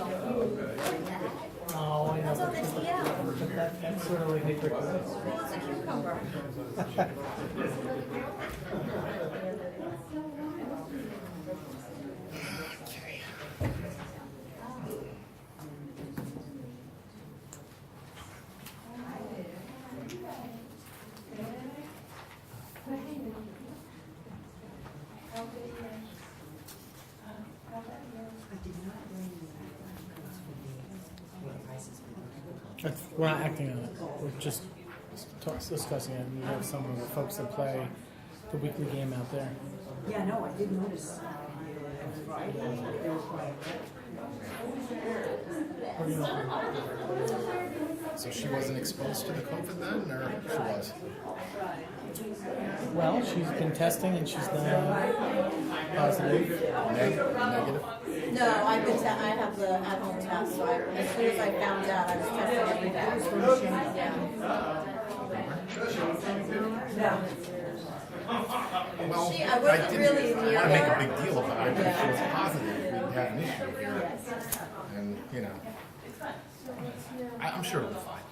Oh, I know. That's on the TL. That's sort of like hickory. Well, it's a cucumber. We're not acting on it. We're just discussing it. We have some of the folks that play the weekly game out there. Yeah, no, I did notice. Friday, they were quiet. So she wasn't exposed to the COVID then, or she was? Well, she's been testing and she's not positive. Negative? No, I have the at-home test, so as soon as I found out, I was testing every day. Yeah. Well, I wasn't really want near to make a her. big deal about it, but if she was positive, we'd have an issue here. And, you know, I'm sure it'll be fine.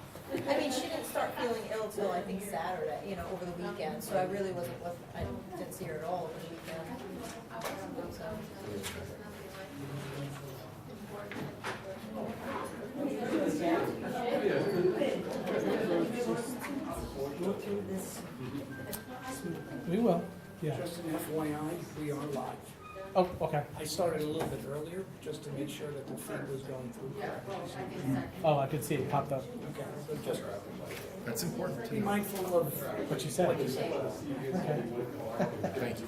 I mean, she didn't start feeling ill till I think Saturday, over the weekend, so I really I didn't see her at all over the weekend. So. We will. Yeah. Just an FYI, we are live. Oh, okay. I started a little bit earlier, just to make sure that the feed was going through correctly. Oh, I could see it popped up. Okay, so just That's important to be know. mindful of What you said. what you say. Okay. Thank you.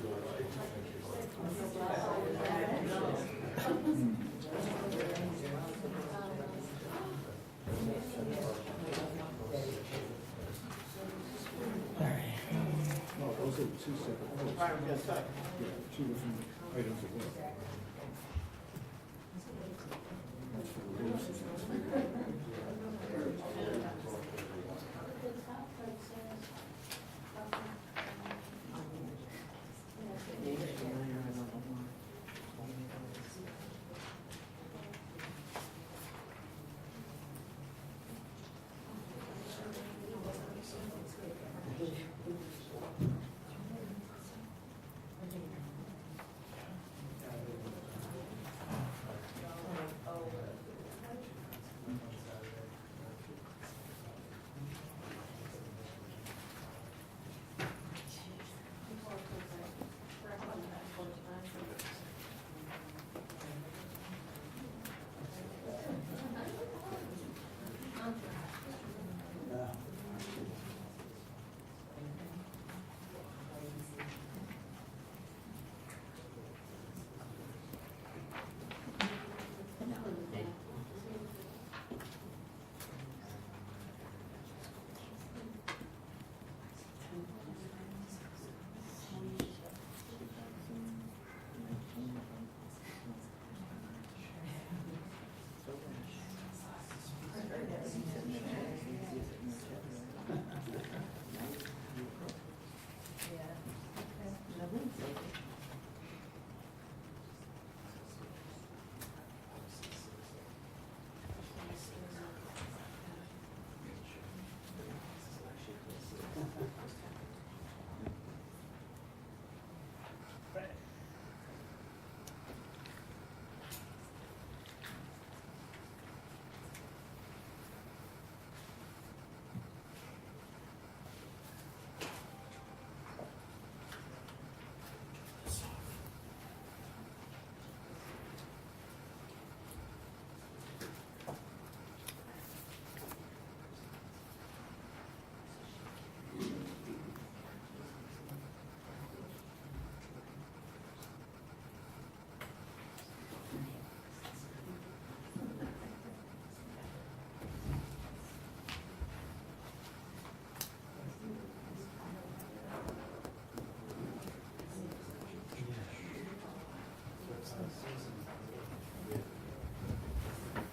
All right. No, those are two separate votes. Yeah, two different items at once. That's for the rules, and that's for the-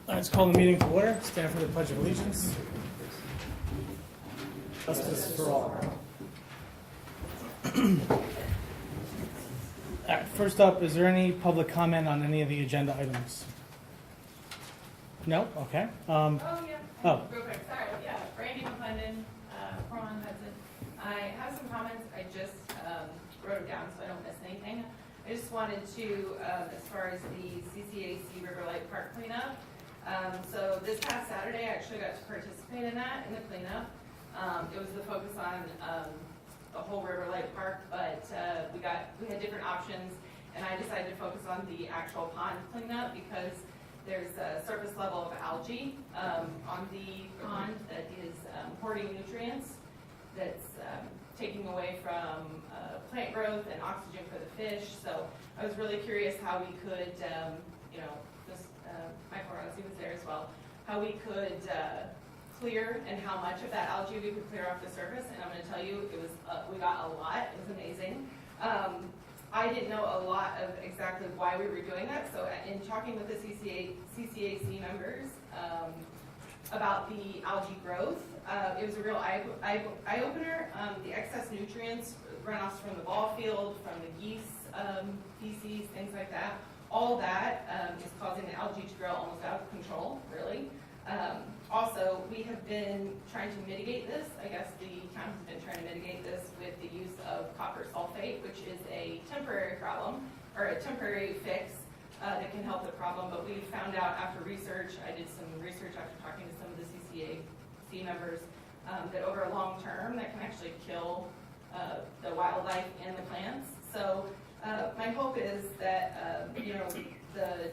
Let's call the meeting to order. Stand for the Pledge of Allegiance. Justice for all. All right, first up, is there any public comment on any of the agenda items? No? Okay. Oh, yeah. Oh. Real quick, sorry, yeah, Brandy McClendon, Ron Hudson. I have some comments, I just wrote them down so I don't miss anything. I just wanted to, as far as the CCAC River Light Park cleanup, so this past Saturday, I actually got to participate in that, in the cleanup. It was the focus on the whole River Light Park, but we had different options, and I decided to focus on the actual pond cleanup because there's a surface level of algae on the pond that is hoarding nutrients, that's taking away from plant growth and oxygen for the fish. So I was really curious how we could, Michael Rossi was there as well, how we could clear and how much of that algae we could clear off the surface. And I'm going to tell you, it was we got a lot. It was amazing. I didn't know a lot of exactly why we were doing that. So in talking with the CCAC members about the algae growth, it was a real eye-opener. The excess nutrients, runoffs from the ball field, from the geese, feces, things like that, all that is causing the algae to grow almost out of control, really. Also, we have been trying to mitigate this. I guess the town has been trying to mitigate this with the use of copper sulfate, which is a temporary problem, or a temporary fix that can help the problem. But we found out after research, I did some research after talking to some of the CCAC members, that over a long term, that can actually kill the wildlife and the plants. So my hope is that, the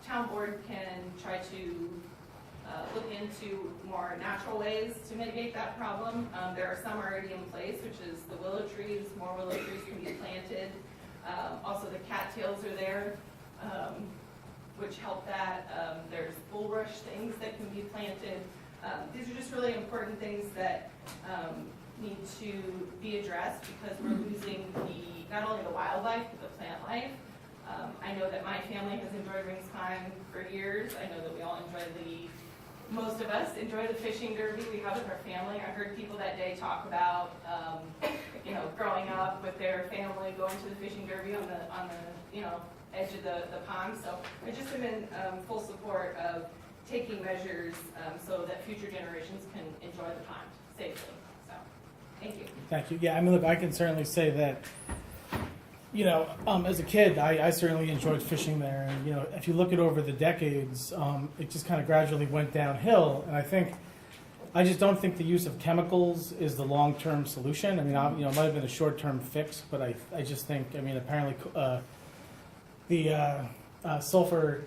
town board can try to look into more natural ways to mitigate that problem. There are some already in place, which is the willow trees. More willow trees can be planted. Also, the cattails are there, which help that. There's bulrush things that can be planted. These are just really important things that need to be addressed because we're losing not only the wildlife, but the plant life. I know that my family has enjoyed Rings Pine for years. I know that we all enjoy most of us enjoy the fishing derby we have with our family. I heard people that day talk about, growing up with their family going to the fishing derby on the edge of the pond. So I just am in full support of taking measures so that future generations can enjoy the pond safely. So, thank you. Thank you. Yeah, I mean, look, I can certainly say that, as a kid, I certainly enjoyed fishing there. And, if you look at over the decades, it just kind of gradually went downhill. And I just don't think the use of chemicals is the long-term solution. I mean, it might have been a short-term fix, but I just think, apparently the copper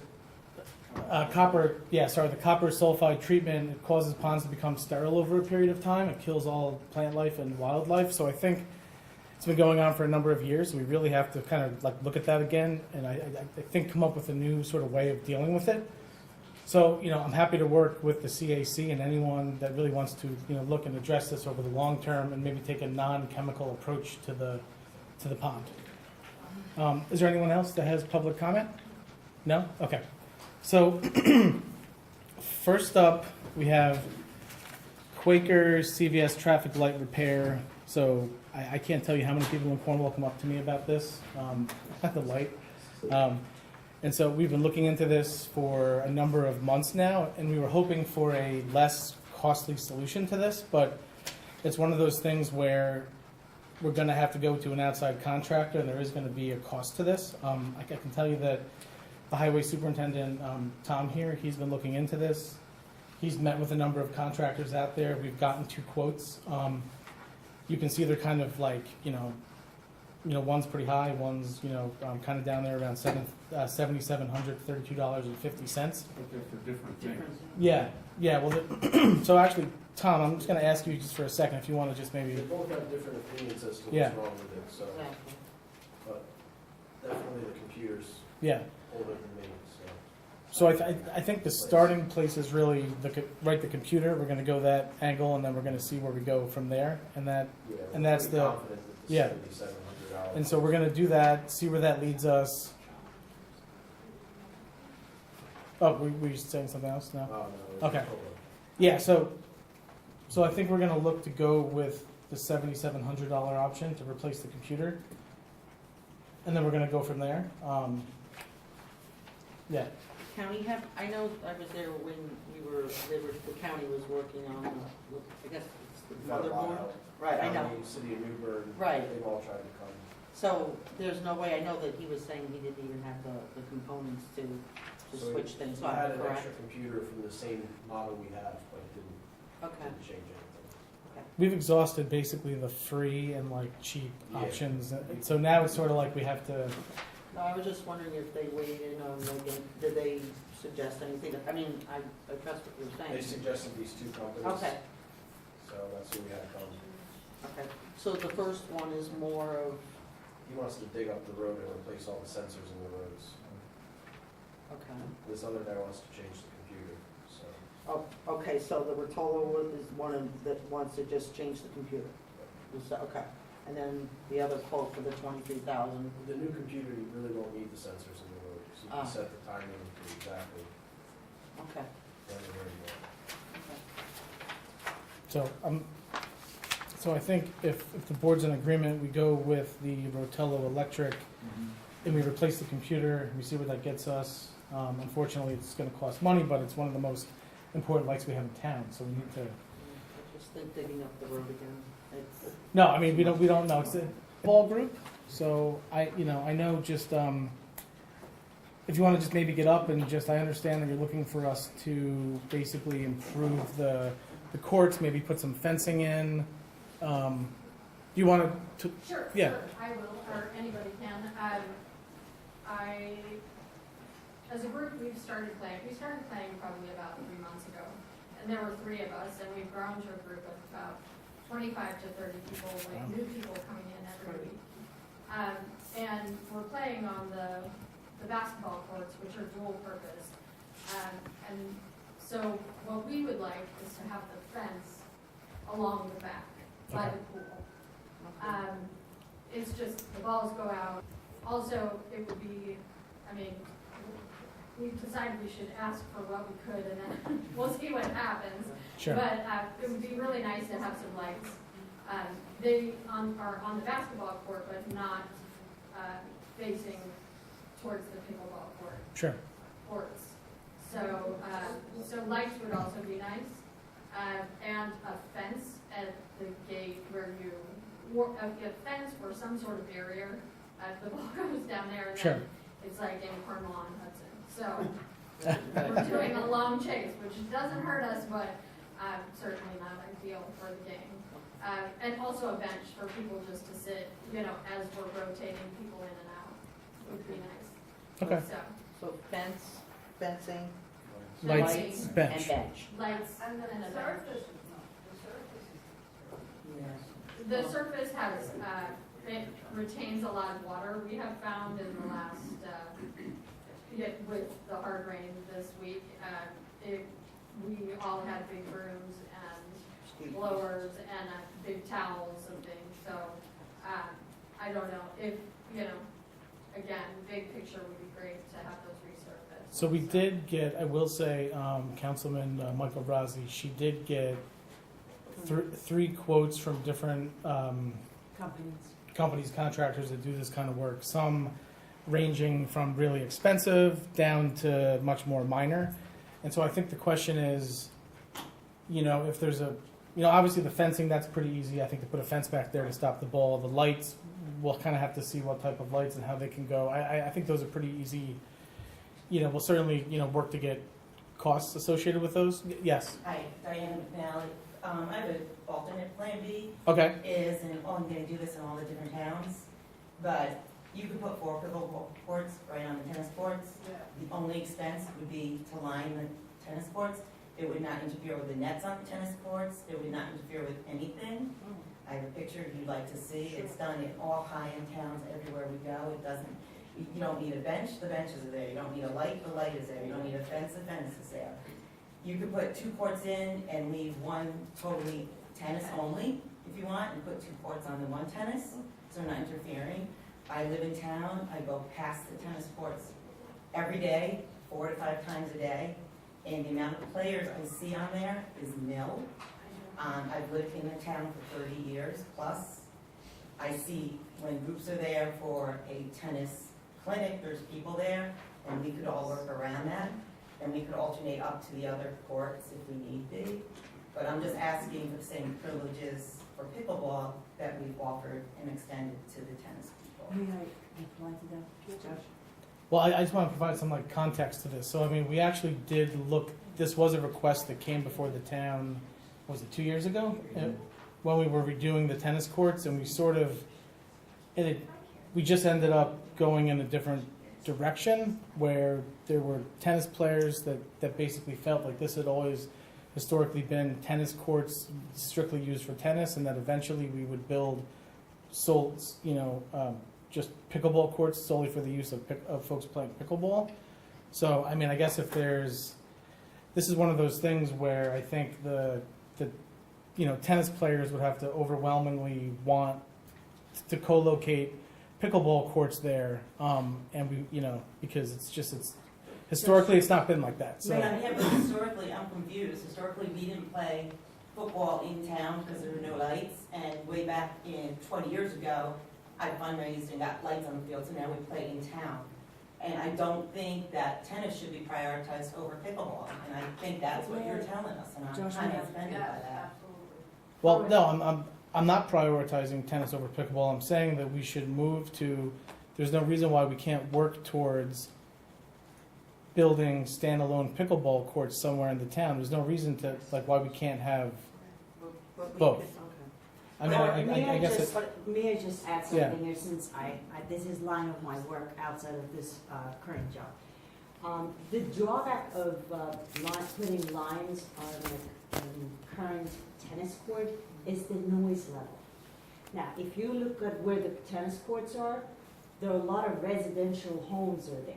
sulfide treatment, it causes ponds to become sterile over a period of time. It kills all plant life and wildlife. So I think it's been going on for a number of years. We really have to kind of look at that again, and I think come up with a new sort of way of dealing with it. So I'm happy to work with the CAC and anyone that really wants to look and address this over the long term and maybe take a non-chemical approach to the pond. Is there anyone else that has public comment? No? Okay. So first up, we have Quaker CVS traffic light repair. So I can't tell you how many people in Cornwall come up to me about this, the light. And so we've been looking into this for a number of months now, and we were hoping for a less costly solution to this, but it's one of those things where we're going to have to go to an outside contractor, and there is going to be a cost to this. I can tell you that the highway superintendent, Tom here, he's been looking into this. He's met with a number of contractors out there. We've gotten 2 quotes. You can see they're kind of one's pretty high, one's kind of down there around $7,700, $32.50. But they're for different things. Yeah. Well, so actually, Tom, I'm just going to ask you just for a second if you want to just maybe. They both have different opinions as to Yeah. what's wrong with it, so, but definitely the computer's Yeah. older than me, so. So I think the starting place is really the computer. We're going to go that angle, and then we're going to see where we go from there. And Yeah, And we're that's pretty the- confident that yeah. this is $7,700. And so we're going to do that, see where that leads us. Oh, were you saying something else? No? Oh, no. Okay. Yeah, so I think we're going to look to go with the $7,700 option to replace the computer. And then we're going to go from there. Yeah. county have, I know I was there when the county was working on, I guess it's the motherboard. Right, I know. County, City of Newburgh. Right. They've all tried to come. So there's no way, I know that he was saying he didn't even have the components to So switch things We on, had an correct? extra computer from the same model we have, but it Okay, didn't change anything. We've exhausted basically the free and like cheap Yeah. options. So now it's sort of like we have to. no, I was just wondering if they weighed in on, like, did they suggest anything? I mean, I trust what you're They saying. suggested these two companies. Okay, So that's who we had come. okay. So the first one is more of, He wants to dig up the road and replace all the sensors in the roads. okay. This other guy wants to change the computer, so. Oh, okay, so the Rotolo one is one that wants to just change the computer. Okay, and then the other quote for the 23,000. The new computer, you really won't need the sensors in the road, so you Ah. can set the timing to exactly Okay. when and where you want. So I think if the board's in agreement, we go with the Rotello Electric and we replace the computer. We see where that gets us. Unfortunately, it's going to cost money, but it's one of the most important lights we have in town. So we need to. I just think digging up the road again. It's, No, I mean we don't know. It's a ball group. So I know just if you want to just maybe get up and just I understand that you're looking for us to basically improve the courts, maybe put some fencing in. Do you want to? Sure, Yeah. sure, I will, or anybody can. As a group, we started playing probably about 3 months ago. And there were 3 of us, and we've grown to a group of about 25 to 30 people, like Wow. new people coming in every week. And we're playing on the basketball courts, which are dual purpose. And so what we would like is to have the fence along the back by the pool. It's just, the balls go out. Also, it would be, I mean, we decided we should ask for what we could and then we'll see what happens. Sure. But it would be really nice to have some lights. They are on the basketball court, but not facing towards the pickleball courts. So lights would also be nice. And a fence at the gate where a fence or some sort of barrier. The ball goes down there and Sure. then it's like in Cornwall and Hudson. So we're doing a long chase, which doesn't hurt us, but certainly not ideal for the game. And also a bench for people just to sit, as we're rotating people in and out would be nice. Okay. So so fencing, Lights, fencing, bench. and bench. lights, and a bench. Yes. The surface has, it retains a lot of water. We have found in the last, with the hard rain this week, we all had big brooms and blowers and big towels and things. So I don't know if, again, big picture would be great to have those resurfaced. So we did get, I will say, Councilman Michael Brazzi, she did get 3 quotes from different companies, contractors that do this kind of work. Some ranging from really expensive down to much more minor. And so I think the question is, if there's obviously the fencing, that's pretty easy. I think to put a fence back there to stop the ball. The lights, we'll kind of have to see what type of lights and how they can go. I think those are pretty easy. We'll certainly, work to get costs associated with those. Yes. Hi, Diana McNally. I have an alternate plan B. Okay. And I'm going to do this in all the different towns, but you could put 4 pickleball courts right on the tennis courts. The only expense would be to line the tennis courts. It would not interfere with the nets on the tennis courts. It would not interfere with anything. I have a picture if you'd like to see. It's done in all high-end towns everywhere we go. It doesn't. You don't need a bench. The benches are there. You don't need a light. The light is there. You don't need a fence. The fence is there. You could put 2 courts in and leave 1 totally tennis only, if you want, and put 2 courts on the 1 tennis, so we're not interfering. I live in town. I go past the tennis courts every day, 4 to 5 times a day, and the amount of players I see on there is nil. I've lived in the town for 30 years plus. I see when groups are there for a tennis clinic, there's people there, and we could all work around that, and we could alternate up to the other courts if we need be. But I'm just asking for the same privileges for pickleball that we've offered and extended to the tennis people. May I reply to that, Josh? Well, I just want to provide some like context to this. So, I mean, we actually did look, this was a request that came before the town, was it 2 years ago? When we were redoing the tennis courts, and we sort of, we just ended up going in a different direction where there were tennis players that basically felt like this had always historically been tennis courts strictly used for tennis, and that eventually we would build just pickleball courts solely for the use of folks playing pickleball. So, I mean, I guess this is one of those things where I think the tennis players would have to overwhelmingly want to co-locate pickleball courts there, and because it's historically it's not been like that. So. Yeah, but historically, I'm confused. Historically, we didn't play football in town because there were no lights, and way back in 20 years ago, I fundraised and got lights on the field, so now we play in town. And I don't think that tennis should be prioritized over pickleball, and I think that's what you're telling us, and I'm Josh, kind may of I- offended by that. Well, no, I'm not prioritizing tennis over pickleball. I'm saying that we should move to. There's no reason why we can't work towards building standalone pickleball courts somewhere in the town. There's no reason to why we can't have both. I mean, I guess May I just add Yeah. something here, since this is line of my work outside of this current job. The drawback of putting lines on a current tennis court is the noise level. Now, if you look at where the tennis courts are, there are a lot of residential homes are there.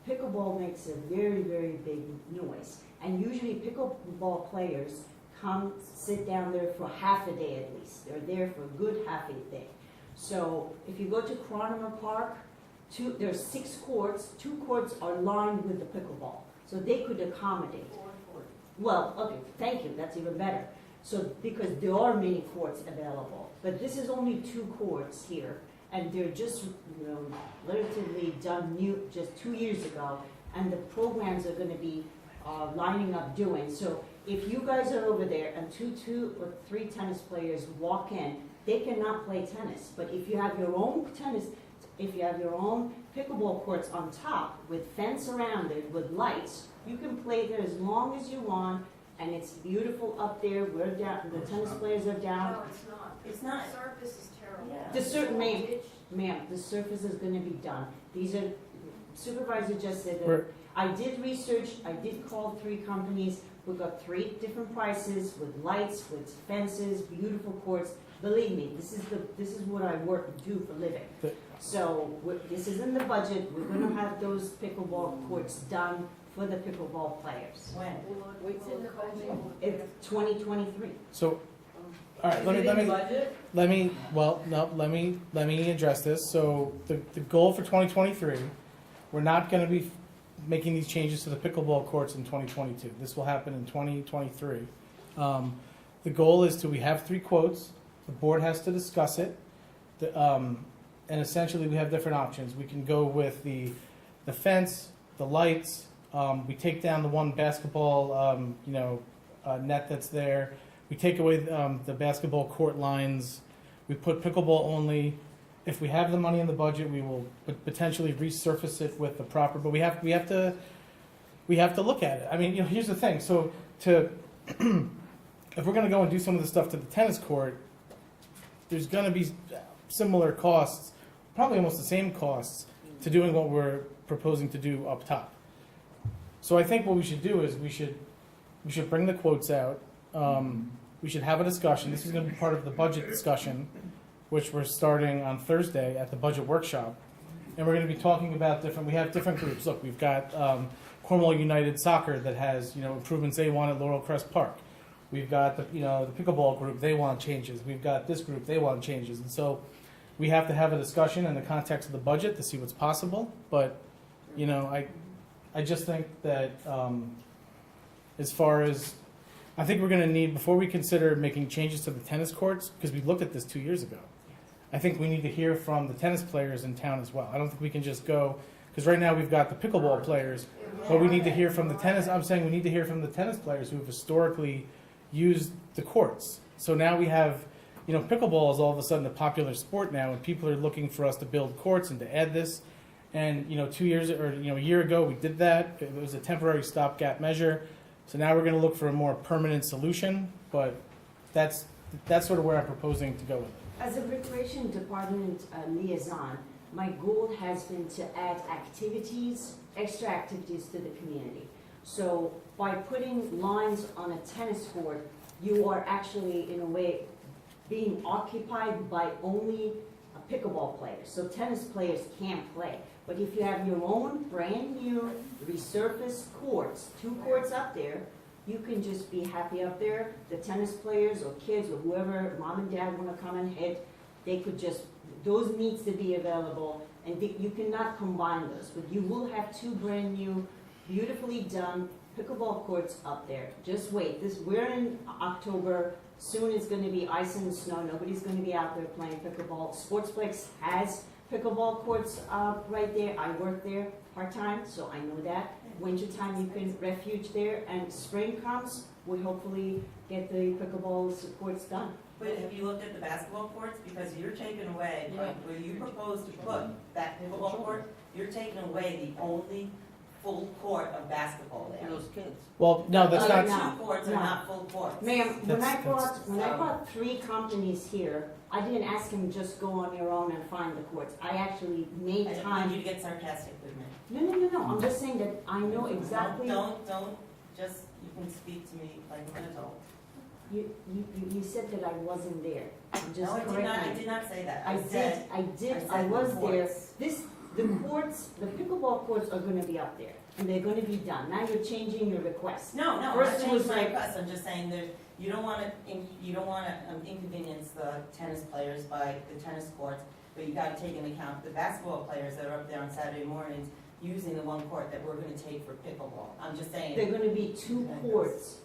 Pickleball makes a very, very big noise, and usually pickleball players come sit down there for half a day at least. They're there for a good half a day. So if you go to Cronemer Park, there's 6 courts. 2 courts are lined with the pickleball, so they could accommodate. Well, okay, thank you. That's even better. So because there are many courts available, but this is only 2 courts here, and they're just relatively done new just 2 years ago, and the programs are going to be lining up doing. So if you guys are over there and 2 or 3 tennis players walk in, they cannot play tennis. But if you have your own pickleball courts on top with fence around it with lights, you can play there as long as you want, and it's beautiful up there. We're down, the tennis players are down. No, it's not. It's not. The surface is terrible. Yeah. Ma'am, the surface is going to be done. These are, supervisor just said that. We're- I did research, I did call 3 companies. We got 3 different prices with lights, with fences, beautiful courts. Believe me, this is what I do for living. So this is in the budget. We're going to have those pickleball courts done for the pickleball players. When? It's in the budget. It's 2023. so. All right, let me address this. So the goal for 2023, we're not going to be making these changes to the pickleball courts in 2022. This will happen in 2023. The goal is we have 3 quotes. The board has to discuss it. And essentially we have different options. We can go with the fence, the lights. We take down the one basketball net that's there. We take away the basketball court lines. We put pickleball only. If we have the money in the budget, we will potentially resurface it with the proper. But we have to look at it. I mean, here's the thing. So if we're going to go and do some of the stuff to the tennis court, there's going to be similar costs, probably almost the same costs, to doing what we're proposing to do up top. So I think what we should do is we should bring the quotes out. We should have a discussion. This is going to be part of the budget discussion, which we're starting on Thursday at the budget workshop. And we're going to be talking about we have different groups. Look, we've got Cornwall United Soccer that has, improvements they want at Laurel Crest Park. We've got the pickleball group, they want changes. We've got this group, they want changes. And so we have to have a discussion in the context of the budget to see what's possible. But, I just think that as far as, I think we're going to need, before we consider making changes to the tennis courts, because we looked at this 2 years ago, I think we need to hear from the tennis players in town as well. I don't think we can just go Because right now we've got the pickleball players, but we need to hear from the tennis. I'm saying we need to hear from the tennis players who have historically used the courts. So now we have, pickleball is all of a sudden a popular sport now, and people are looking for us to build courts and to add this. And 2 years or a year ago we did that. It was a temporary stopgap measure. So now we're going to look for a more permanent solution. But that's sort of where I'm proposing to go with it. As a recreation department liaison, my goal has been to add activities, extra activities to the community. So by putting lines on a tennis court, you are actually, in a way, being occupied by only pickleball players. So tennis players can't play. But if you have your own brand new resurfaced courts, 2 courts up there, you can just be happy up there. The tennis players or kids or whoever, mom and dad want to come and hit, they could just, those needs to be available. And you cannot combine those, but you will have 2 brand new, beautifully done pickleball courts up there. Just wait. We're in October. Soon it's going to be ice and snow. Nobody's going to be out there playing pickleball. Sportsplex has pickleball courts right there. I work there part-time, so I know that. Wintertime you can refuge there, and spring comes, we hopefully get the pickleball courts done. But have you looked at the basketball courts? Because you're taking away, where you propose to put that pickleball court, you're taking away the only full court of basketball there. Those kids. Well, no, that's The not. other 2 courts are not full courts. Ma'am, when I That's- brought 3 companies here, I didn't ask them just go on your own and find the courts. I actually made I didn't time. want you to get sarcastic with me. No. I'm just saying that I know exactly. Don't, just, you can speak to me like an adult. You said that I wasn't there. Just No, I correct me. did not say that. I said I was there. courts. The courts, the pickleball courts are gonna be up there, and they're gonna be done. Now you're changing your request. No, I'm not First it was changing my like- request, I'm just saying that you don't wanna inconvenience the tennis players by the tennis courts, but you gotta take into account the basketball players that are up there on Saturday mornings using the 1 court that we're gonna take for pickleball. I'm just saying. They're gonna be 2 courts.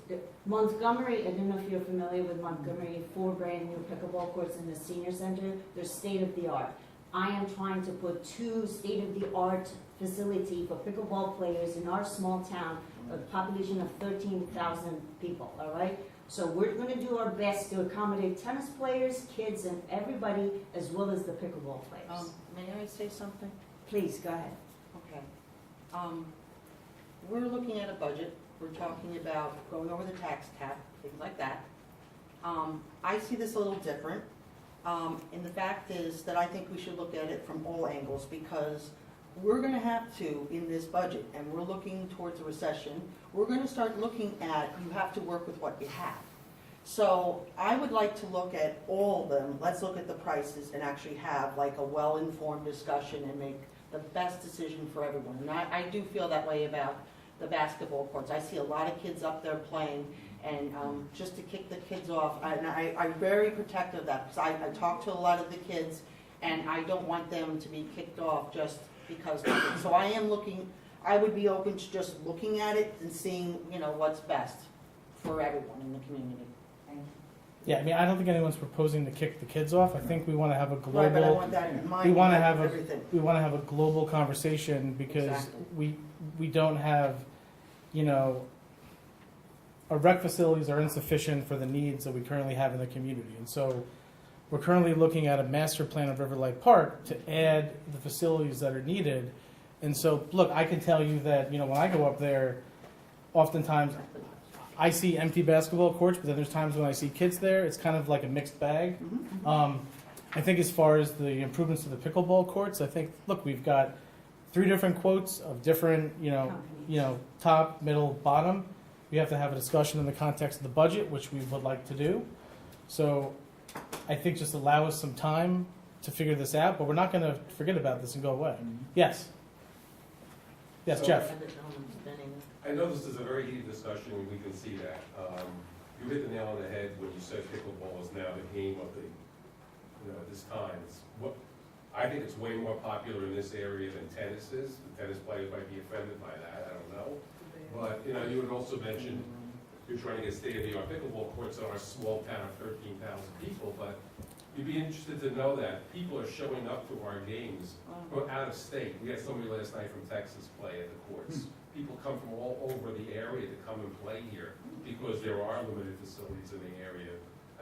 Montgomery, I don't know if you're familiar with Montgomery, 4 brand new pickleball courts in the senior center. They're state of the art. I am trying to put 2 state of the art facility for pickleball players in our small town, a population of 13,000 people, all right? So we're gonna do our best to accommodate tennis players, kids, and everybody, as well as the pickleball players. May I say something? Please, go ahead. Okay. We're looking at a budget, we're talking about going over the tax cap, things like that. I see this a little different, and the fact is that I think we should look at it from all angles, because we're gonna have to, in this budget, and we're looking towards a recession, we're gonna start looking at, you have to work with what you have. So I would like to look at all of them, let's look at the prices and actually have like a well-informed discussion and make the best decision for everyone. And I do feel that way about the basketball courts. I see a lot of kids up there playing, and just to kick the kids off, I'm very protective of that, because I talk to a lot of the kids, and I don't want them to be kicked off just because of it. So I would be open to just looking at it and seeing, what's best for everyone in the community. Yeah, I mean, I don't think anyone's proposing to kick the kids off. I think we want to have a global. Right, but I want that in mind. We want to have everything. we want to have a global conversation, because Exactly. we don't have, our rec facilities are insufficient for the needs that we currently have in the community, and so we're currently looking at a master plan of Riverlight Park to add the facilities that are needed. And so, look, I can tell you that when I go up there, oftentimes I see empty basketball courts, but then there's times when I see kids there. It's kind of like a mixed bag. I think as far as the improvements to the pickleball courts, I think, look, we've got 3 different quotes of different, top, middle, bottom. We have to have a discussion in the context of the budget, which we would like to do. So I think just allow us some time to figure this out, but we're not going to forget about this and go away. Yes. Yes, So- Jeff. I know this is a very heated discussion, and we can see that. You hit the nail on the head when you said pickleball is now the game of the, at this time. I think it's way more popular in this area than tennis is. The tennis players might be offended by that, I don't know. But, you had also mentioned you're trying to get state-of-the-art pickleball courts in our small town of 13,000 people, but, you'd be interested to know that people are showing up to our games from out of state. We had somebody last night from Texas play at the courts. People come from all over the area to come and play here because there are limited facilities in the area.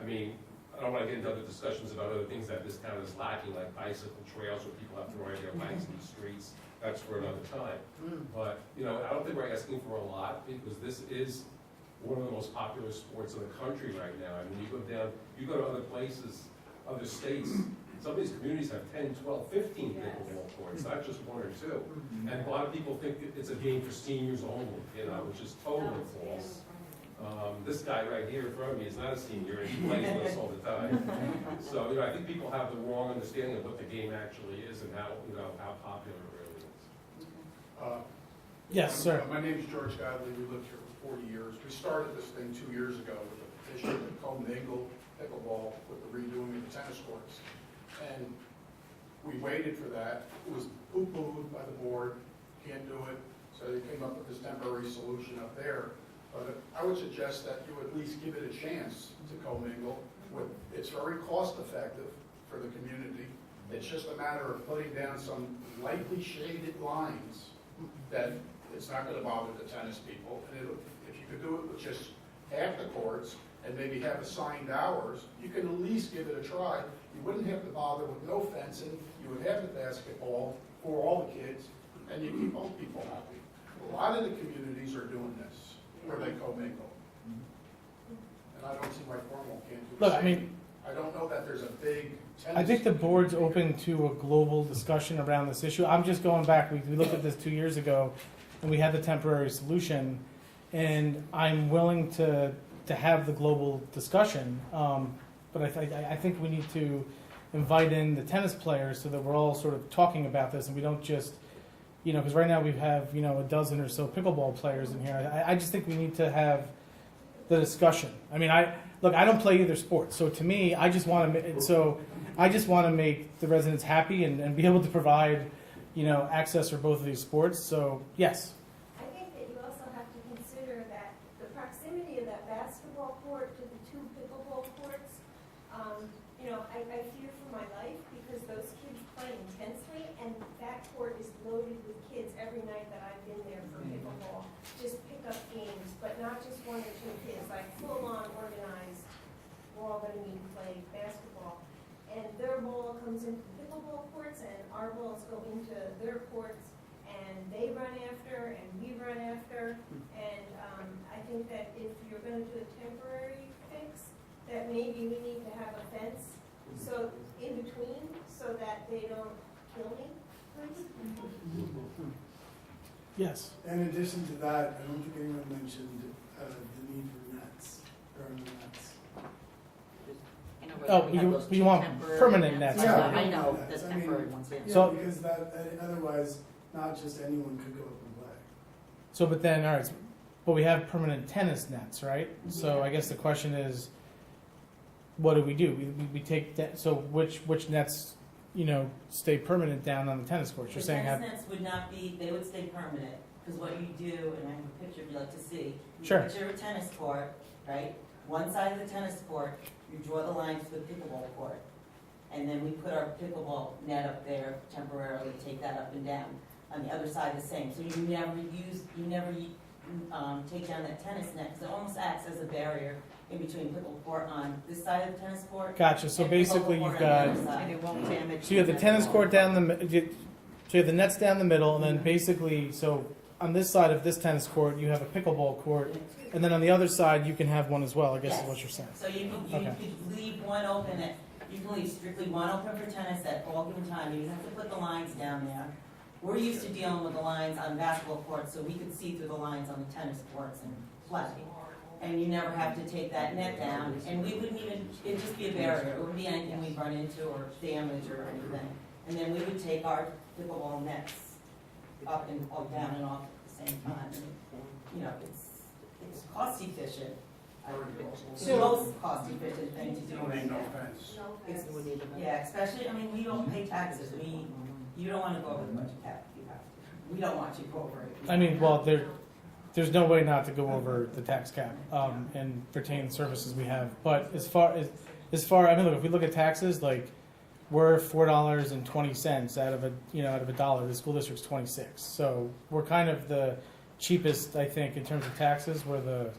I mean, I don't want to get into other discussions about other things that this town is lacking, like bicycle trails where people have to ride their bikes in the streets. That's for another time. But, you know, I don't think we're asking for a lot because this is one of the most popular sports in the country right now. I mean, you go to other places, other states, some of these communities have 10, 12, 15 pickleball courts, not just one or two. And a lot of people think it's a game for seniors only, you know, which is totally false. This guy right here in front of me is not a senior, and he plays with us all the time. So, you know, I think people have the wrong understanding of what the game actually is and how, you know, how popular it really is. Yes, sir. My name is George Godley. We lived here for 40 years. We started this thing 2 years ago with a petition to commingle pickleball with the redoing of the tennis courts. And we waited for that. It was poo-pooed by the board. Can't do it. So they came up with this temporary solution up there. But I would suggest that you at least give it a chance to commingle. It's very cost effective for the community. It's just a matter of putting down some lightly shaded lines that it's not going to bother the tennis people. And if you could do it with just half the courts and maybe have assigned hours, you can at least give it a try. You wouldn't have to bother with no fencing. You would have the basketball for all the kids, and you keep all people happy. A lot of the communities are doing this, where they commingle. And I don't see why Cornwall can't do the Look, same. I mean, I don't know that there's a big tennis. I think the board's open to a global discussion around this issue. I'm just going back, we looked at this 2 years ago, and we had the temporary solution, and I'm willing to have the global discussion, but I think we need to invite in the tennis players so that we're all sort of talking about this, and we don't just, you know, because right now we have, you know, a dozen or so pickleball players in here. I just think we need to have the discussion. I mean, I don't play either sport, so to me, I just want to make the residents happy and be able to provide, you know, access for both of these sports. So yes. I think that you also have to consider that the proximity of that basketball court to the two pickleball courts, you know, I fear for my life because those kids play intensely, and that court is loaded with kids every night that I've been there for pickleball. Just pick up games, but not just one or two kids, like full-on organized, we're all going to meet and play basketball. And their ball comes into the pickleball courts, and our balls go into their courts, and they run after, and we run after. And I think that if you're going to do a temporary fix, that maybe we need to have a fence so in between, so that they don't kill me, please. Yes. In addition to that, I don't think anyone mentioned the need for nets, permanent nets. Oh, you want permanent nets? Yeah, right? I know, nets. the I mean, temporary ones, yeah. Yeah, So- because that, otherwise, not just anyone could go up and play. So, but then, all right, but we have permanent tennis nets, right? So I guess the question is, what do? We take that. So which nets, you know, stay permanent down on the tennis courts? You're The saying tennis have nets would not be, they would stay permanent, because what you do, and I have a picture if you'd like to see. You Sure. picture a tennis court, right? One side of the tennis court, you draw the lines to the pickleball court. And then we put our pickleball net up there temporarily, take that up and down. On the other side, the same. So you never take down that tennis net, because it almost acts as a barrier in between pickleball court on this side of the tennis court. Gotcha. So and basically, pickleball you've court on the got other side. And it won't damage. so you have the tennis court down so you have the nets down the middle, and then basically, so on this side of this tennis court, you have a pickleball court, and then on the other side, you can have one as well. I guess is what you're saying. So you Okay. could leave one open you can leave strictly one open for tennis at all given time. You have to put the lines down there. We're used to dealing with the lines on basketball courts, so we could see through the lines on the tennis courts and play. And you never have to take that net down, and we wouldn't even, it'd just be a barrier. It wouldn't be anything we'd run into or damage or anything. And then we would take our pickleball nets up and down and off at the same time. And, you know, it's cost efficient. It's the most cost efficient thing to do right now. It's, yeah, especially, I mean, we don't pay taxes. You don't want to go over the budget cap if you have to. We don't want you to go over it. I mean, well, there's no way not to go over the tax cap and retain the services we have. But as far as far, I mean, look, if we look at taxes, like, we're $4.20 out of a dollar. The school district's 26. So we're kind of the cheapest, I think, in terms of taxes. We're the,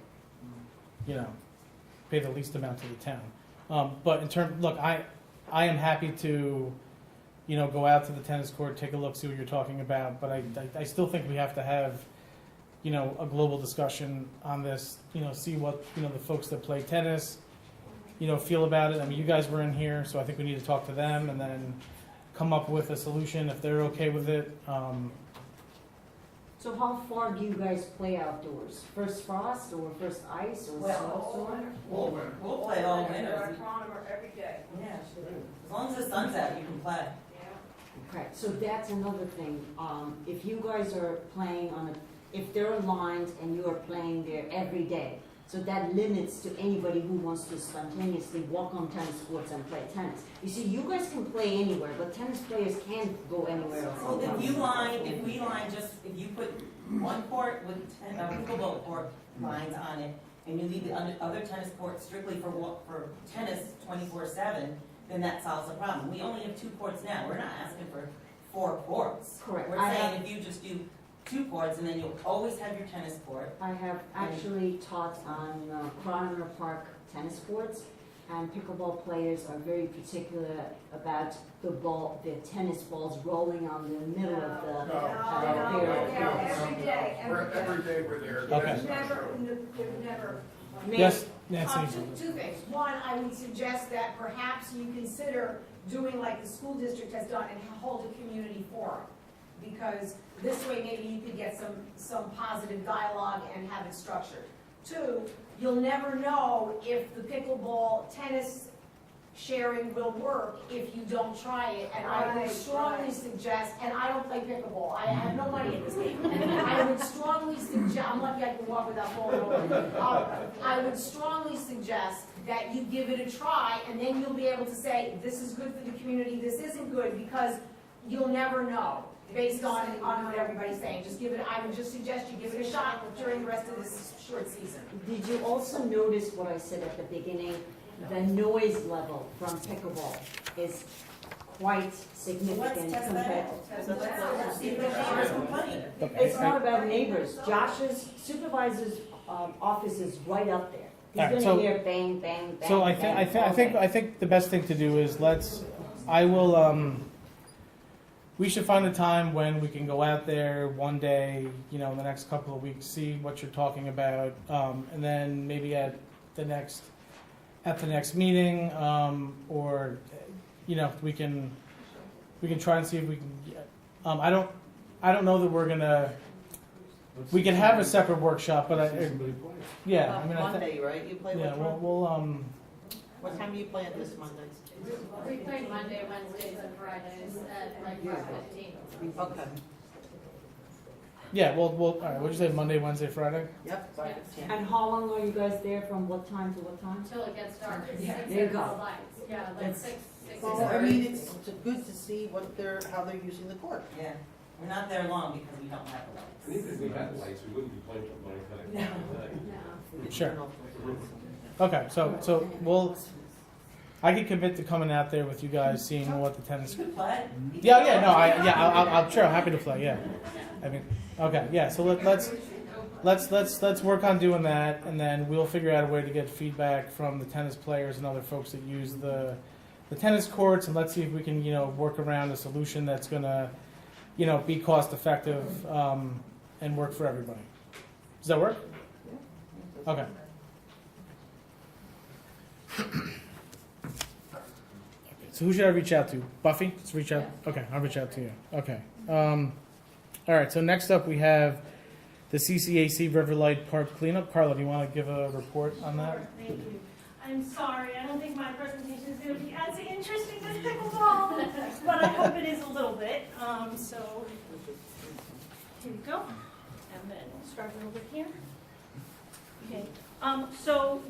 pay the least amount to the town. But in terms, look, I am happy to, go out to the tennis court, take a look, see what you're talking about. But I still think we have to have, a global discussion on this. See what the folks that play tennis, feel about it. I mean, you guys were in here, so I think we need to talk to them and then come up with a solution if they're okay with it. So how far do you guys play outdoors? First frost or first ice or snowstorm? We'll play all winter. every day. Yeah, as long as the sun's out, you can play. Okay, so that's another thing. If you guys are playing if there are lines and you are playing there every day, so that limits to anybody who wants to spontaneously walk on tennis courts and play tennis. You see, you guys can play anywhere, but tennis players can't go anywhere else. Well, if you put one court with a pickleball court lines on it, and you leave the other tennis court strictly for tennis 24/7, then that solves the problem. We only have 2 courts now. We're not asking for 4 courts. Correct. We're saying if you just do 2 courts, and then you'll always have your tennis court. I have actually taught on Chronomer Park tennis courts, and pickleball players are very particular about the tennis balls rolling on the middle of the Every day. Every day we're there. Okay. There's never. Yes, Nancy. Two things. One, I would suggest that perhaps you consider doing like the school district has done and hold a community forum. Because this way maybe you could get some positive dialogue and have it structured. 2, you'll never know if the pickleball tennis sharing will work if you don't try it. And I would strongly suggest, and I don't play pickleball, I have no money in this game. I would strongly suggest, I'm lucky I can walk without falling over. I would strongly suggest that you give it a try, and then you'll be able to say, this is good for the community, this isn't good, because you'll never know based on what everybody's saying. I would just suggest you give it a shot during the rest of this short season. Did you also notice what I said at the beginning? The noise level from pickleball is quite significant compared. It's not about neighbors. Josh's supervisor's office is right up there. He's All right, gonna hear bang, bang, bang. So bang, I think the best thing to do is we should find a time when we can go out there one day, in the next couple of weeks, see what you're talking about, and then maybe at the next meeting, or we can try and see if we can. I don't know that we can have a separate workshop, but yeah, I mean, Monday, right? You play yeah, which one? we'll What time do you play this Monday? We play Monday, Wednesdays, and Fridays at like 5:15. Okay. yeah, we'll all right. What'd you say? Monday, Wednesday, Friday? Yep. 5:15. And how long are you guys there, from what time to what time? Until it gets dark. Yeah, Six there you is go. the lights. Yeah, like That's- 6. Well, I mean, it's good to see how they're using the court. Yeah, we're not there long because we don't have the lights. I think if we had lights, we wouldn't be playing till 9 o'clock. Sure. Okay, so I can commit to coming out there with you guys, seeing what the tennis. You can play. I'm sure. I'm happy to play. Yeah, I mean, okay, yeah. So let's work on doing that, and then we'll figure out a way to get feedback from the tennis players and other folks that use the tennis courts, and let's see if we can work around a solution that's gonna be cost effective and work for everybody. Does that work? Okay. So who should I reach out to? Buffy? Let's reach out. Okay, I'll reach out to you. Okay. All right. So next up we have the CCAC Riverlight Park cleanup. Carla, do you want to give a report on that? Thank you. I'm sorry, I don't think my presentation is going to be as interesting as pickleball, but I hope it is a little bit. So here we go, and then we'll start over here. Okay. So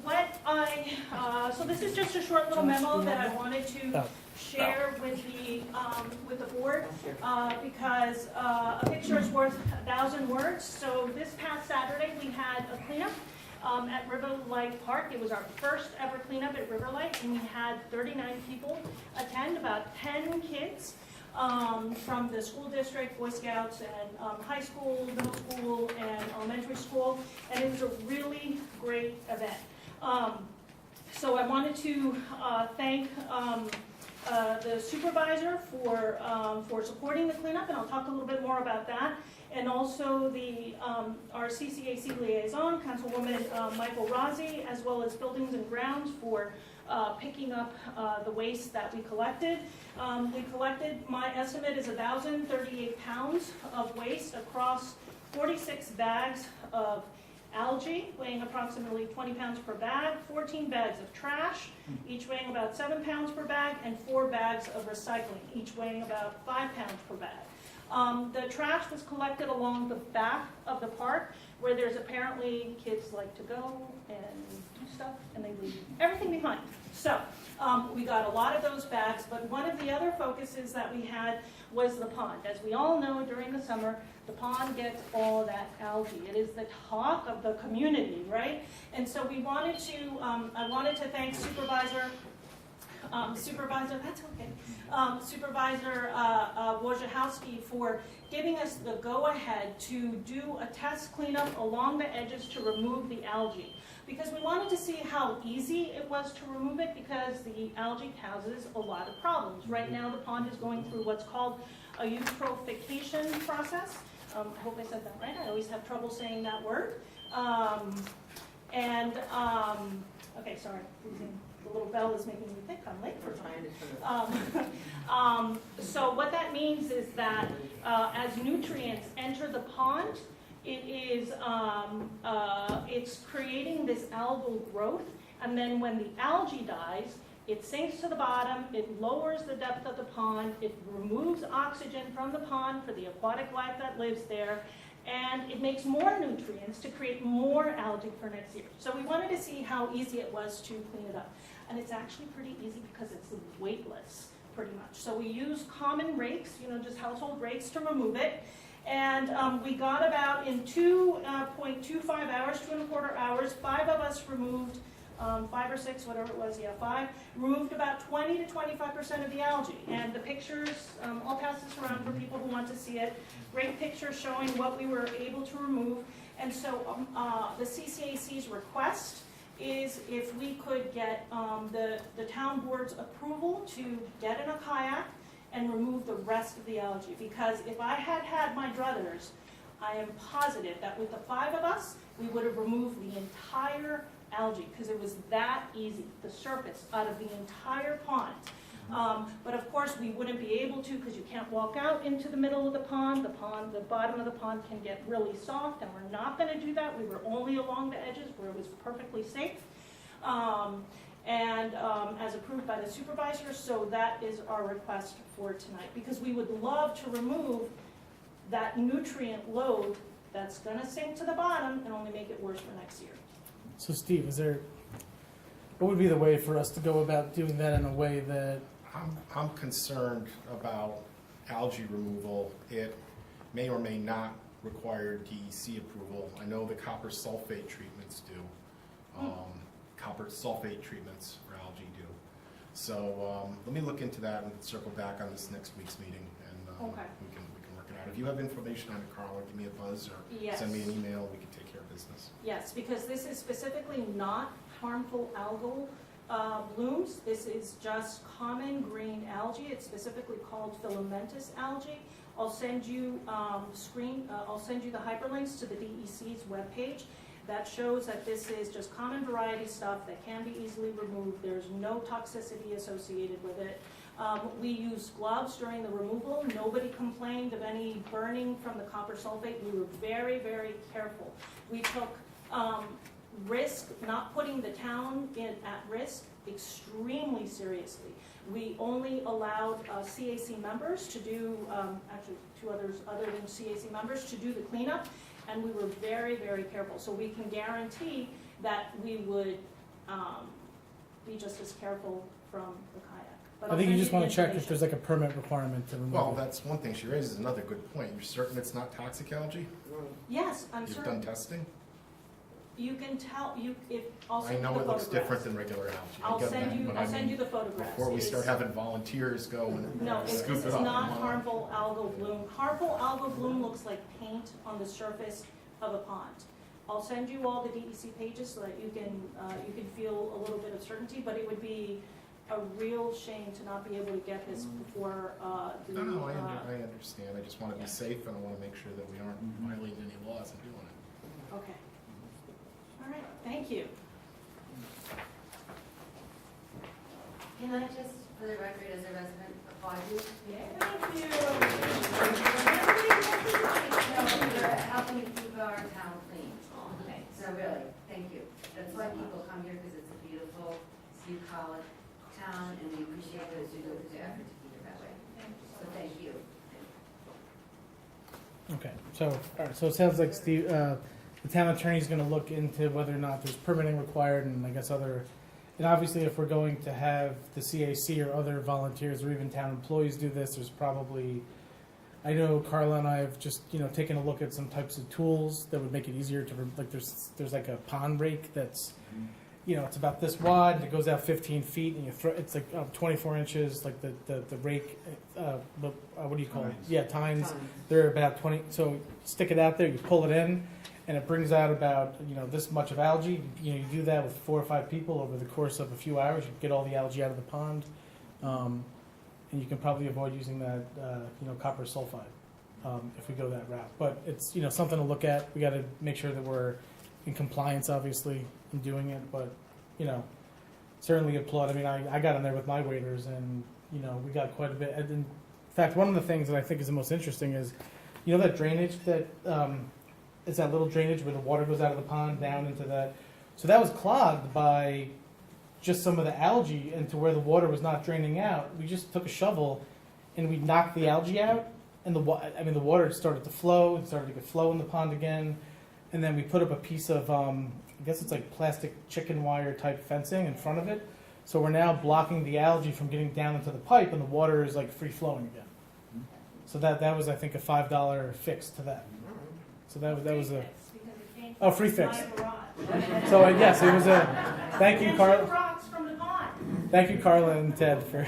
this is just a short little memo that I wanted to share with the board because a picture is worth 1,000 words. So this past Saturday we had a cleanup at Riverlight Park. It was our first ever cleanup at Riverlight, and we had 39 people attend, about 10 kids from the school district, Boy Scouts, and high school, middle school, and elementary school, and it was a really great event. So I wanted to thank the supervisor for supporting the cleanup, and I'll talk a little bit more about that. And also our CCAC liaison, Councilwoman Michael Rossi, as well as Buildings and Grounds for picking up the waste that we collected. My estimate is 1,038 pounds of waste across 46 bags of algae, weighing approximately 20 pounds per bag, 14 bags of trash, each weighing about 7 pounds per bag, and 4 bags of recycling, each weighing about 5 pounds per bag. The trash was collected along the back of the park, where there's apparently kids like to go and do stuff, and they leave everything behind. So we got a lot of those bags, but one of the other focuses that we had was the pond. As we all know, during the summer, the pond gets all that algae. It is the talk of the community, right? And so we wanted to, I wanted to thank Supervisor, that's okay, Supervisor Wojciechowski for giving us the go-ahead to do a test cleanup along the edges to remove the algae. Because we wanted to see how easy it was to remove it, because the algae causes a lot of problems. Right now the pond is going through what's called a eutrophication process. I hope I said that right. I always have trouble saying that word. Okay, sorry. The little bell is making me think I'm late for time. So what that means is that as nutrients enter the pond, it's creating this algal growth, and then when the algae dies, it sinks to the bottom, it lowers the depth of the pond, it removes oxygen from the pond for the aquatic life that lives there, and it makes more nutrients to create more algae for next year. So we wanted to see how easy it was to clean it up. And it's actually pretty easy because it's weightless, pretty much. So we use common rakes, just household rakes to remove it. And we got about in 2.25 hours, 2.25 hours, 5 of us removed 5 or 6, whatever it was, 5, removed about 20 to 25% of the algae. And the pictures, I'll pass this around for people who want to see it. Great pictures showing what we were able to remove. And so the CCAC's request is if we could get the town board's approval to get in a kayak and remove the rest of the algae. Because if I had had my druthers, I am positive that with the 5 of us, we would have removed the entire algae, because it was that easy, the surface out of the entire pond. But of course we wouldn't be able to, because you can't walk out into the middle of the pond. The bottom of the pond can get really soft, and we're not going to do that. We were only along the edges where it was perfectly safe, as approved by the supervisor. So that is our request for tonight, because we would love to remove that nutrient load that's going to sink to the bottom and only make it worse for next year. So Steve, what would be the way for us to go about doing that in a way that... I'm concerned about algae removal. It may or may not require DEC approval. I know the copper sulfate treatments do. Copper sulfate treatments for algae do. So let me look into that and circle back on this next week's meeting, and Okay. we can work it out. If you have information on it, Carla, give me a buzz or Yes. send me an email. We can take care of business. Yes, because this is specifically not harmful algal blooms. This is just common green algae. It's specifically called filamentous algae. I'll send you I'll send you the hyperlinks to the DEC's webpage. That shows that this is just common variety stuff that can be easily removed. There's no toxicity associated with it. We used gloves during the removal. Nobody complained of any burning from the copper sulfate. We were very, very careful. We took risk, not putting the town at risk, extremely seriously. We only allowed CAC members to do, actually 2 others other than CAC members, to do the cleanup, and we were very, very careful. So we can guarantee that we would be just as careful from the kayak. But I think you just want to check if there's like a permit requirement to remove Well, it. that's one thing she raises. Another good point. You're certain it's not toxic algae? Yes, I'm You've certain. done testing? You can tell, I'll I send you the know it looks photographs. different than regular algae. I I'll get send that, you, but I'll I send mean, you the photographs. Before we It start is- having volunteers go and No, scoop this it is up. not harmful algal bloom. Harmful algal bloom looks like paint on the surface of a pond. I'll send you all the DEC pages so that you can feel a little bit of certainty, but it would be a real shame to not be able to get this before the. No, I understand. I just want to be safe and I want to make sure that we aren't violating any laws in doing it. Okay. All right, thank you. Can I just, for the record, as a resident, applaud you? Thank you. For helping keep our town clean. So really, thank you. That's why people come here, because it's a beautiful, bucolic town, and we appreciate those who go through the effort to keep it that way. So thank you. Okay, so, all right, so it sounds like Steve, the town attorney's gonna look into whether or not there's permitting required and I guess and obviously if we're going to have the CAC or other volunteers or even town employees do this, there's probably, I know Carla and I have just, taken a look at some types of tools that would make it easier to, like there's like a pond rake that's, it's about this wide, it goes out 15 feet and you throw, it's like 24 inches, like the rake, what do you call it? Yeah, tines. They're about 20, so stick it out there, you pull it in, and it brings out about, this much of algae. You do that with 4 or 5 people over the course of a few hours, you get all the algae out of the pond. And you can probably avoid using that, copper sulfide if we go that route. But it's, something to look at. We got to make sure that we're in compliance, obviously, in doing it. But, certainly applaud. I mean, I got in there with my waders, and we got quite a bit. And in fact, one of the things that I think is the most interesting is, that drainage that is that little drainage where the water goes out of the pond down into that. So that was clogged by just some of the algae, and to where the water was not draining out. We just took a shovel and we knocked the algae out, and the water started to flow. It started to get flow in the pond again, and then we put up a piece of I guess it's like plastic chicken wire type fencing in front of it. So we're now blocking the algae from getting down into the pipe, and the water is like free flowing again. So that was, I think, a $5 fix to that. So that was a free fix. So yes, it was a thank you, Carla. Rocks from the pond. Thank you, Carla and Ted, for.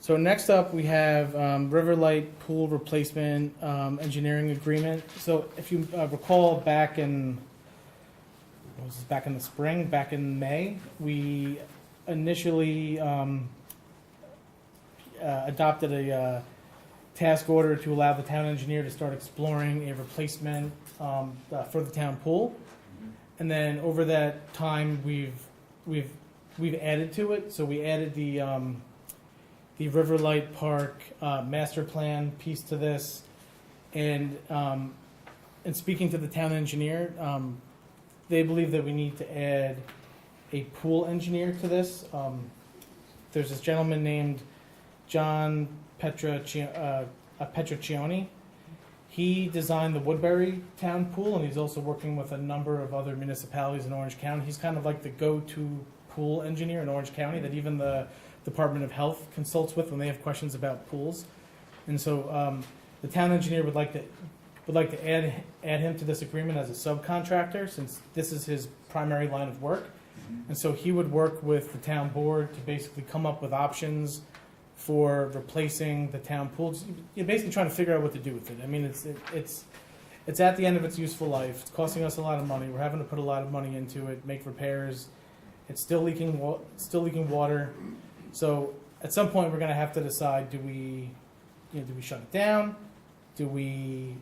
So next up, we have Riverlight Pool Replacement Engineering Agreement. So if you recall, back in the spring, back in May, we initially adopted a task order to allow the town engineer to start exploring a replacement for the town pool. And then over that time, we've added to it. So we added the Riverlight Park master plan piece to this, and speaking to the town engineer, they believe that we need to add a pool engineer to this. There's this gentleman named John Petroccioni. He designed the Woodbury Town Pool, and he's also working with a number of other municipalities in Orange County. He's kind of like the go-to pool engineer in Orange County that even the Department of Health consults with when they have questions about pools. And so the town engineer would like to add him to this agreement as a subcontractor, since this is his primary line of work. And so he would work with the town board to basically come up with options for replacing the town pools. You're basically trying to figure out what to do with it. I mean, it's at the end of its useful life. It's costing us a lot of money. We're having to put a lot of money into it, make repairs. It's still leaking water. So at some point, we're going to have to decide: do we shut it down? Do we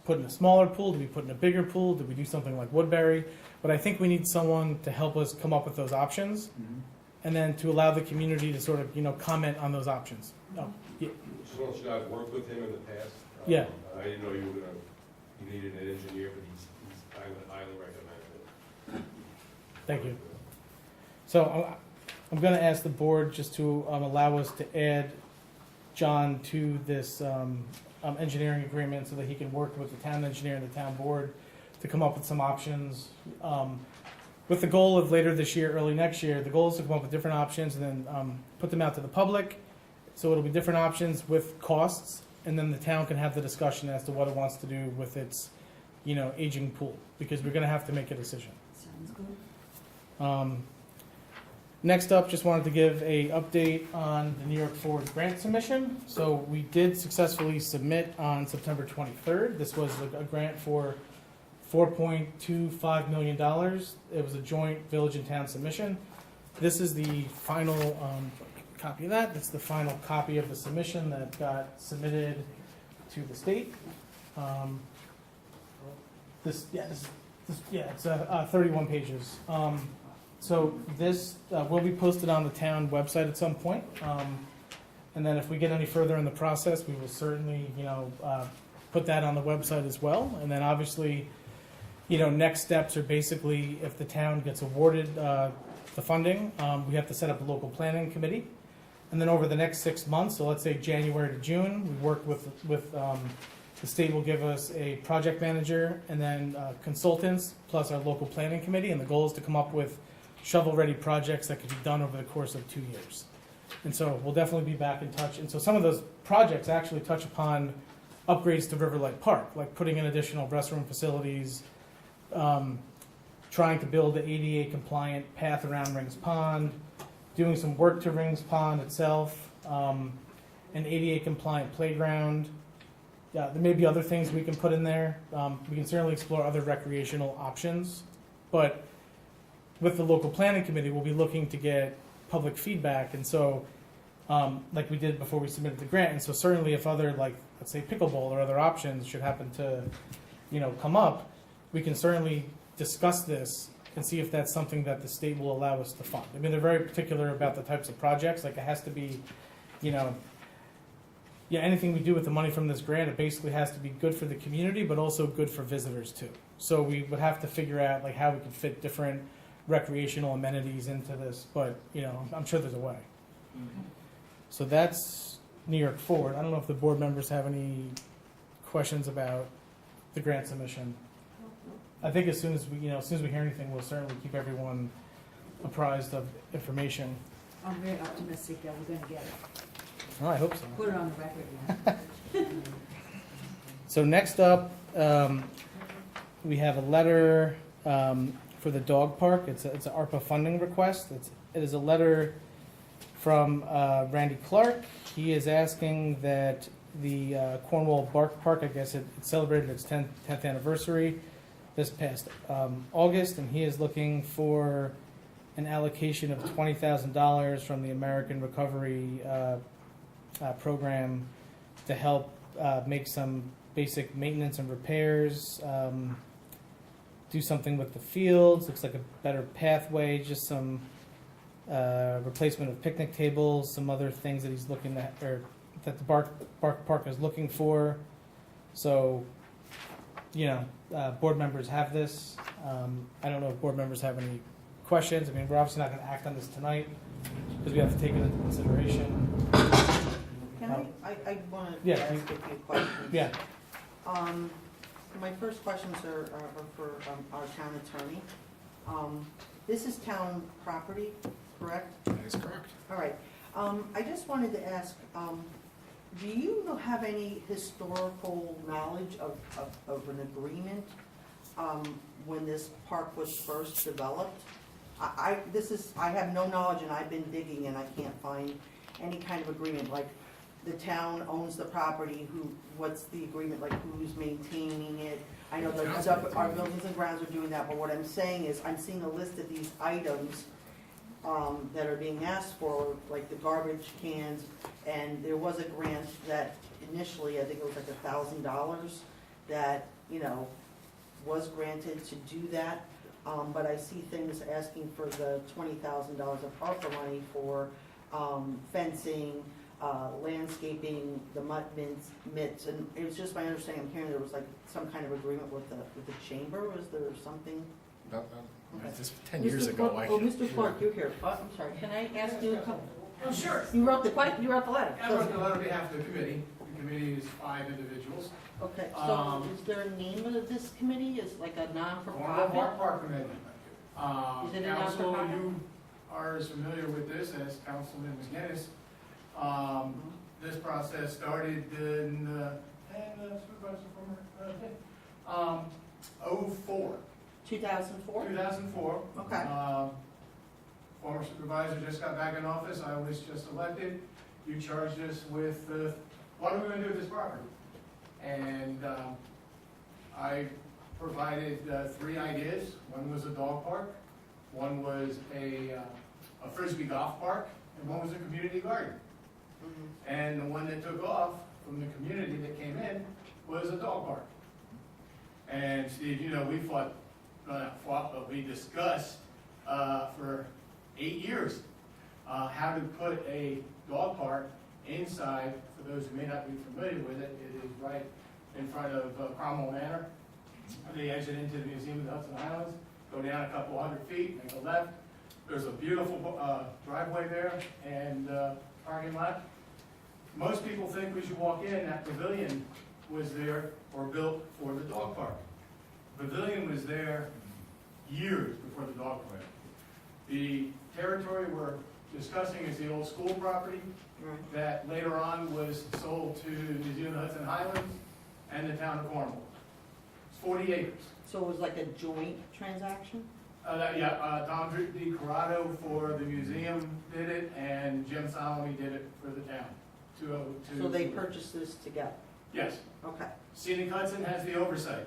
put in a smaller pool? Do we put in a bigger pool? Do we do something like Woodbury? But I think we need someone to help us come up with those options, and then to allow the community to sort of comment on those options. Oh, yeah. So you guys worked with him in the past? Yeah. I didn't know you needed an engineer, but I would highly recommend it. Thank you. So I'm going to ask the board just to allow us to add John to this engineering agreement so that he can work with the town engineer and the town board to come up with some options. With the goal of later this year, early next year, the goal is to come up with different options and then put them out to the public. So it'll be different options with costs, and then the town can have the discussion as to what it wants to do with its aging pool, because we're gonna have to make a decision. Sounds good. Next up, just wanted to give a update on the New York Forward grant submission. So we did successfully submit on September 23rd. This was a grant for $4.25 million. It was a joint village and town submission. This is the final copy of that. That's the final copy of the submission that got submitted to the state. It's 31 pages. So this will be posted on the town website at some point. And then if we get any further in the process, we will certainly, put that on the website as well. And then obviously, next steps are basically if the town gets awarded the funding, we have to set up a local planning committee. And then over the next 6 months, so let's say January to June, we work with the state will give us a project manager and then consultants plus our local planning committee. And the goal is to come up with shovel-ready projects that could be done over the course of 2 years. And so we'll definitely be back in touch. And so some of those projects actually touch upon upgrades to Riverlight Park, like putting in additional restroom facilities, trying to build the ADA compliant path around Rings Pond, doing some work to Rings Pond itself, an ADA compliant playground. Yeah, there may be other things we can put in there. We can certainly explore other recreational options, but with the local planning committee, we'll be looking to get public feedback. And so, like we did before we submitted the grant. And so certainly if other, like, let's say pickleball or other options should happen to, come up, we can certainly discuss this and see if that's something that the state will allow us to fund. I mean, they're very particular about the types of projects. Like it has to be, anything we do with the money from this grant, it basically has to be good for the community, but also good for visitors too. So we would have to figure out like how we could fit different recreational amenities into this, but I'm sure there's a way. So that's New York Forward. I don't know if the board members have any questions about the grant submission. I think as soon as we hear anything, we'll certainly keep everyone apprised of information. I'm very optimistic that we're gonna get it. Oh, I hope so. Put it on the record now. So next up, we have a letter for the dog park. It's an ARPA funding request. It is a letter from Randy Clark. He is asking that the Cornwall Bark Park, I guess it celebrated its 10th anniversary this past August, and he is looking for an allocation of $20,000 from the American Recovery Program to help make some basic maintenance and repairs, do something with the fields, looks like a better pathway, just some replacement of picnic tables, some other things that he's looking at, or that the Bark Park is looking for. So, board members have this. I don't know if board members have any questions. I mean, we're obviously not going to act on this tonight because we have to take it into consideration. Can I want to Yeah, ask a few questions? Yeah. My first questions are for our town attorney. This is town property, correct? That is correct. All right. I just wanted to ask, do you have any historical knowledge of an agreement when this park was first developed? I have no knowledge, and I've been digging and I can't find any kind of agreement. Like the town owns the property. What's the agreement? Like who's maintaining it? I know that our buildings and grounds are doing that, but what I'm saying is I'm seeing a list of these items that are being asked for, like the garbage cans, and there was a grant that initially, I think it was like $1,000 that, was granted to do that. But I see things asking for the $20,000 of ARPA money for fencing, landscaping, the mud mitts, and it was just my understanding, I'm hearing there was like some kind of agreement with the chamber. Was there something? This 10 years ago. Mr. Clark, you're here. I'm sorry, can I ask you a couple? Oh, sure. You wrote the letter? I wrote the letter on behalf of the committee. The committee is 5 individuals. Okay, so is there a name of this committee? Is like a non-for-profit? Park Committee. Is it a Council, non-for-profit? you are as familiar with this as Councilman McGinnis. This process started in, and Supervisor Former, '04. 2004? 2004. Okay. Former supervisor just got back in office, I was just elected. You charged us with, what are we gonna do with this property? And I provided 3 ideas. One was a dog park, one was a Frisbee golf park, and one was a community garden. And the one that took off from the community that came in was a dog park. And Steve, you know, we fought, not fought, but we discussed for 8 years how to put a dog park inside. For those who may not be familiar with it, it is right in front of Cromwell Manor. They exit into the Museum of the Hudson Islands, go down a couple hundred feet, make a left. There's a beautiful driveway there and parking lot. Most people think we should walk in, that pavilion was there or built for the dog park. Pavilion was there years before the dog park. The territory we're discussing is the old school property that later on was sold to the Museum of Hudson Highlands and the town of Cornwall. It's 40 acres. So it was like a joint transaction? Tom DiCorrado for the museum did it, and Jim Solomon did it for the town. So they purchased this together? Yes. Okay. Scenic Hudson has the oversight.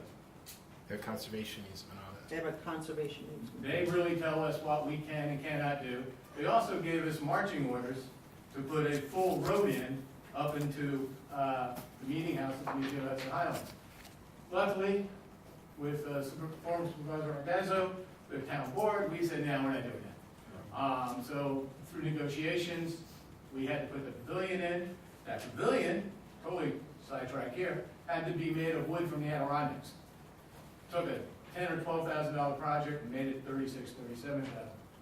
Their conservation easement on it. They have a conservation easement. They really tell us what we can and cannot do. They also gave us marching orders to put a full road in up into the meeting house at the Museum of Hudson Highlands. Luckily, with former Supervisor Ardezzo, the town board, we said, no, we're not doing that. So through negotiations, we had to put the pavilion in. That pavilion, totally sidetrack here, had to be made of wood from the Adirondacks. Took a $10,000 or $12,000 project and made it $36,000, $37,000.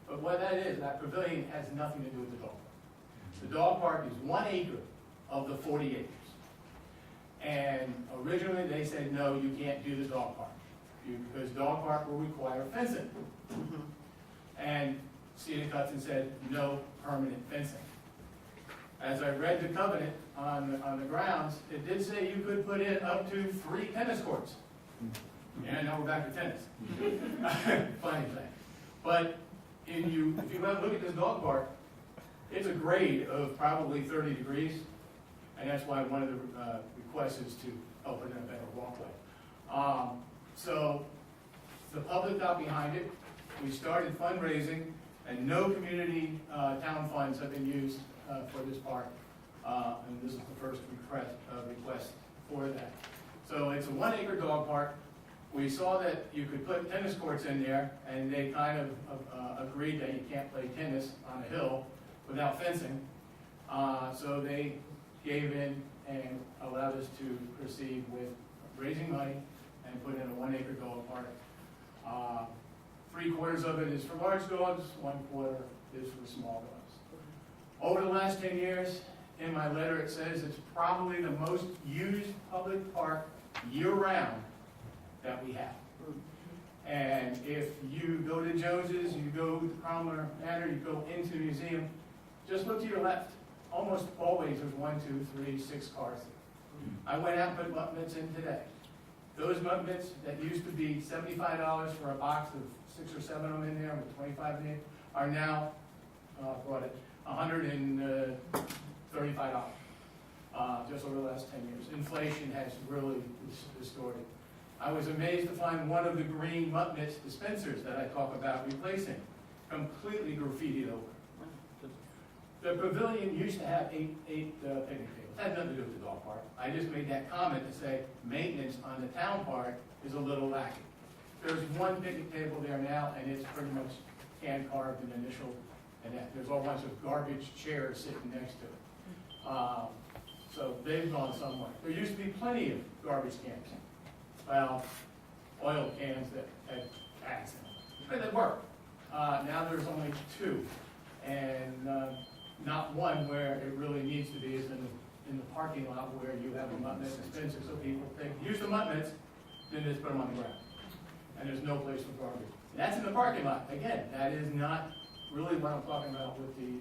But what that is, that pavilion has nothing to do with the dog park. The dog park is 1 acre of the 40 acres. And originally they said, no, you can't do the dog park, because dog park will require fencing. And Scenic Hudson said, no permanent fencing. As I read the covenant on the grounds, it did say you could put in up to 3 tennis courts. Yeah, now we're back to tennis. Funny thing. But if you look at this dog park, it's a grade of probably 30 degrees, and that's why one of the requests is to open a better walkway. So the public got behind it. We started fundraising, and no community town funds have been used for this park, and this is the first request for that. So it's a 1 acre dog park. We saw that you could put tennis courts in there, and they kind of agreed that you can't play tennis on a hill without fencing. So they gave in and allowed us to proceed with raising money and put in a 1 acre dog park. 3/4 of it is for large dogs, 1/4 is for small dogs. Over the last 10 years, in my letter it says it's probably the most used public park year-round that we have. And if you go to Jones's, you go to Cromwell Manor, you go into the museum, just look to your left. Almost always there's 1, 2, 3, 6 cars there. I went out and put mutt mitts in today. Those mutt mitts that used to be $75 for a box of 6 or 7 of them in there with 25 in it are now, brought it, $135, just over the last 10 years. Inflation has really distorted. I was amazed to find one of the green mutt mitts dispensers that I talk about replacing, completely graffitied over. The pavilion used to have eight picnic tables. It had nothing to do with the dog park. I just made that comment to say maintenance on the town part is a little lacking. There's 1 picnic table there now, and it's pretty much hand carved and initial, and that. There's a whole bunch of garbage chairs sitting next to it. So they've gone somewhere. There used to be plenty of garbage cans. Well, oil cans that had tags in them. But they work. Now there's only 2. And not one where it really needs to be is in the parking lot where you have a mutt mitt dispenser. So people use the mutt mitts, then just put them on the ground. And there's no place for garbage. And that's in the parking lot. Again, that is not really what I'm talking about with the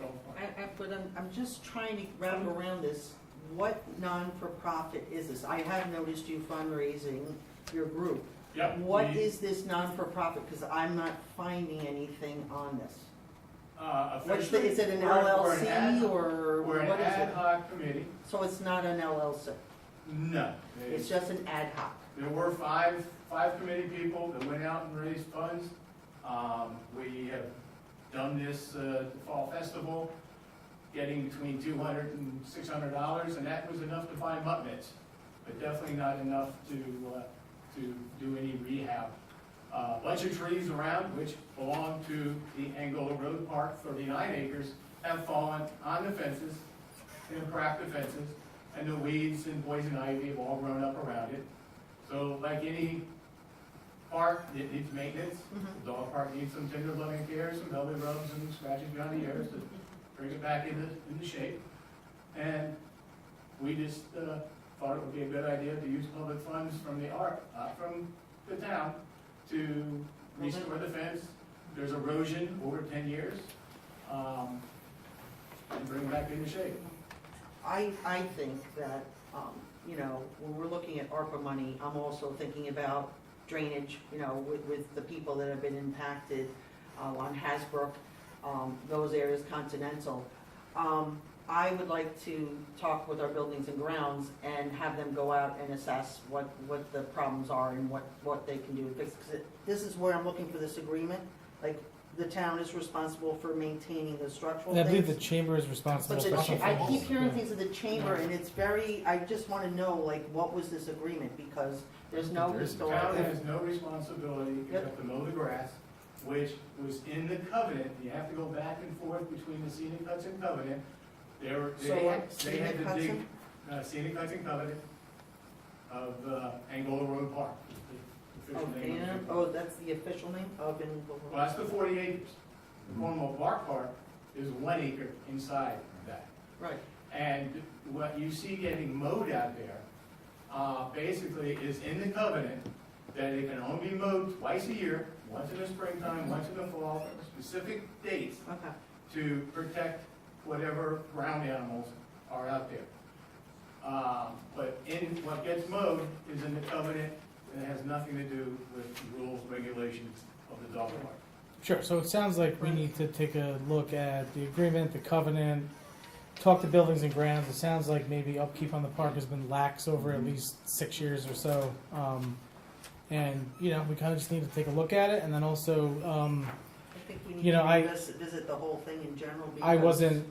dog park. But I'm just trying to wrap around this. What non-for-profit is this? I have noticed you fundraising your group. Yep, What we- is this non-for-profit? Because I'm not finding anything on this. Officially, Is it an we're an LLC ad- or We're an what is ad it? hoc committee. So it's not an LLC, No. it's just an ad hoc. There were five committee people that went out and raised funds. We have done this, the fall festival, getting between $200 and $600, and that was enough to buy mutt mitts, but definitely not enough to do any rehab. Bunch of trees around, which belong to the Angola Road Park, 39 acres, have fallen on the fences, and cracked the fences, and the weeds and poison ivy have all grown up around it. So like any park, it needs maintenance. The dog park needs some tender loving care, some velvet rubs and scratches behind the ears to bring it back into shape. And we just thought it would be a good idea to use public funds from from the town to restore the fence. There's erosion over 10 years, and bring it back into shape. I think that, you know, when we're looking at ARPA money, I'm also thinking about drainage, you know, with the people that have been impacted on Hasbrook, those areas, Continental. I would like to talk with our buildings and grounds and have them go out and assess what the problems are and what they can do. Because this is where I'm looking for this agreement, like, the town is responsible for maintaining the structural And I things. believe the chamber is responsible But for the some I things. keep hearing Yeah. things of the chamber, and it's very, I just want to know, like, what was this agreement? Because there's no The historical. town has no responsibility except to mow the grass, which was in the covenant. You have to go back and forth between the scenic Hudson covenant. They So had what, to Scenic dig, Hudson? scenic Hudson covenant of Angola Road Park. the official name of it. Oh, that's the official name of Well, that's the 40 acres. The Cornwall Park Park is 1 acre inside that. Right. And what you see getting mowed out there, basically is in the covenant that it can only be mowed twice a year, once in the springtime, once in the fall, specific dates Okay. to protect whatever ground animals are out there. But in what gets mowed is in the covenant, and it has nothing to do with the rules, regulations of the dog park. Sure, so it sounds like we need to take a look at the agreement, the covenant, talk to buildings and grounds. It sounds like maybe upkeep on the park has been lax over at least 6 years or so. And, you know, we kind of just need to take a look at it, and then also, I think we need you know, to visit the whole thing in general. I because- wasn't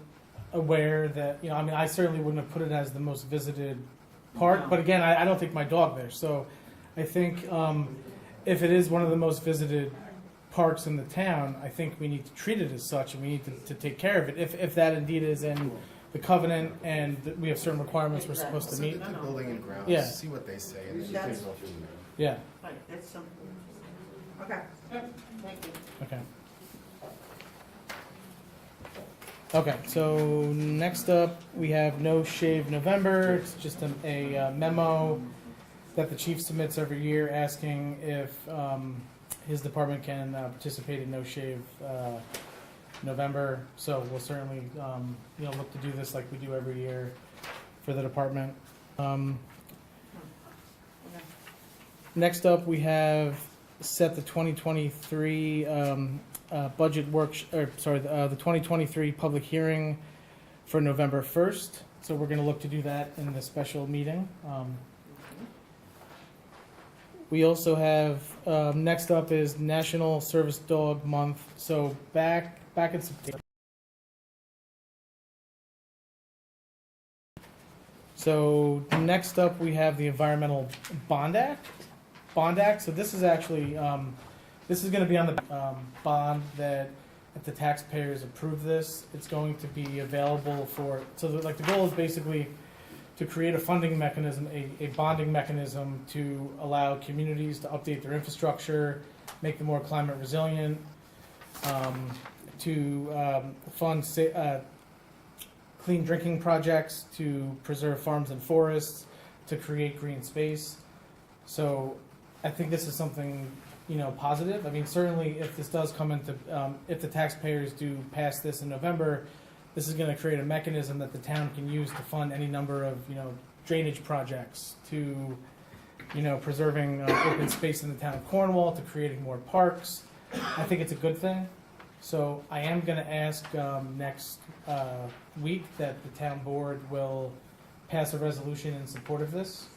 aware that, you know, I mean, I certainly wouldn't have put it as the most visited park, No. but again, I don't take my dog there, so I think if it is one of the most visited parks in the town, I think we need to treat it as such, and we need to take care of it, if that indeed is in the covenant, and we have certain requirements we're supposed to So meet. the building and grounds, Yeah. see what they say, and then That's- you can go from there. Yeah, Right, that's something. Okay, thank you. okay. Okay, so next up, we have No Shave November. It's just a memo that the chief submits every year asking if his department can participate in No Shave November. So we'll certainly, you know, look to do this like we do every year for the department. Next up, we have set the 2023 budget the 2023 public hearing for November 1st. So we're going to look to do that in the special meeting. We also have, next up is National Service Dog Month. So back in September. So next up, we have the Environmental Bond Act. So this is actually, this is going to be on the bond that if the taxpayers approve this, it's going to be available for, so like the goal is basically to create a funding mechanism, a bonding mechanism to allow communities to update their infrastructure, make them more climate resilient, to fund clean drinking projects, to preserve farms and forests, to create green space. So I think this is something, you know, positive. I mean, certainly if this does come into, if the taxpayers do pass this in November, this is going to create a mechanism that the town can use to fund any number of, you know, drainage projects, to preserving open space in the town of Cornwall to creating more parks. I think it's a good thing. So I am going to ask next week that the town board will pass a resolution in support of this.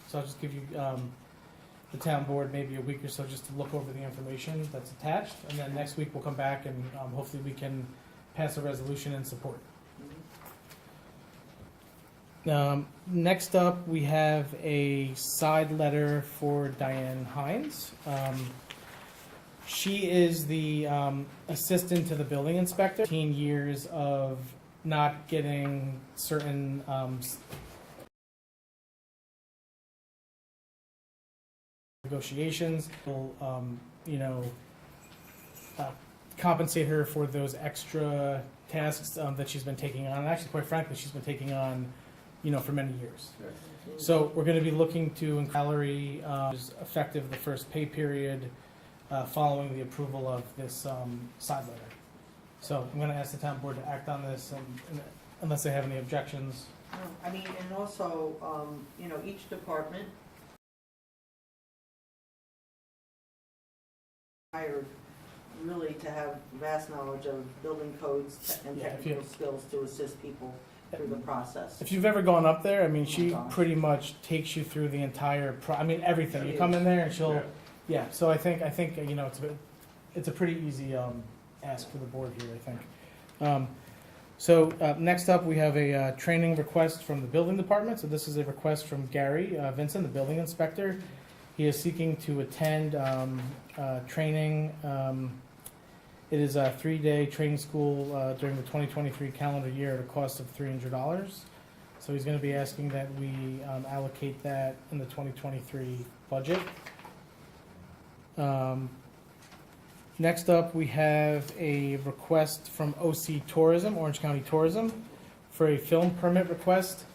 So I'll just give you the town board maybe a week or so just to look over the information that's attached. And then next week we'll come back and hopefully we can pass a resolution in support. Next up, we have a side letter for Diane Hines. She is the assistant to the building inspector. 15 years of not getting certain negotiations. Will compensate her for those extra tasks that she's been taking on. And actually, quite frankly, she's been taking on, for many years. So we're going to be looking to salary is effective the first pay period following the approval of this side letter. So I'm going to ask the town board to act on this, and unless they have any objections. I mean, and also, each department hired really to have vast knowledge of building codes and technical skills to assist people through the process. If you've ever gone up there, I mean, she gosh. pretty much takes you through the entire everything. You come in there and she'll, So I think it's a pretty easy ask for the board here, I think. Next up, we have a training request from the building department. So this is a request from Gary Vincent, the building inspector. He is seeking to attend training. It is a 3-day training school during the 2023 calendar year at a cost of $300. So he's going to be asking that we allocate that in the 2023 budget. Next up, we have a request from OC Tourism, Orange County Tourism, for a film permit request.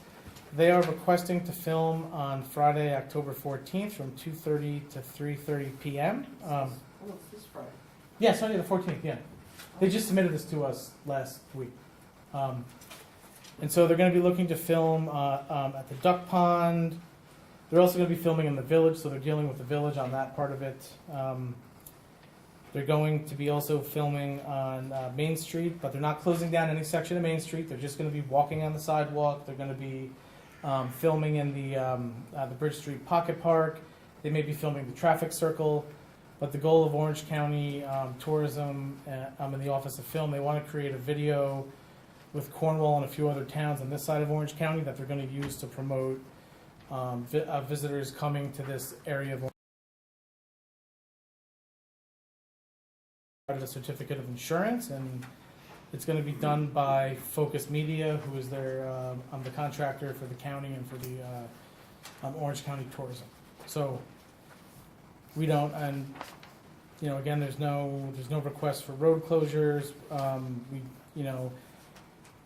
They are requesting to film on Friday, October 14th from 2:30 to 3:30 p.m. It's this Friday. Yeah, Sunday the 14th, yeah. They just submitted this to us last week. And so they're going to be looking to film at the duck pond. They're also going to be filming in the village, so they're dealing with the village on that part of it. They're going to be also filming on Main Street, but they're not closing down any section of Main Street. They're just going to be walking on the sidewalk. They're going to be filming in the Bridge Street Pocket Park. They may be filming the traffic circle. But the goal of Orange County Tourism in the Office of Film, they want to create a video with Cornwall and a few other towns on this side of Orange County that they're going to use to promote visitors coming to this area of Orange County. A certificate of insurance, and it's going to be done by Focus Media, who is the contractor for the county and for the Orange County Tourism. So we don't, and again, there's no request for road closures.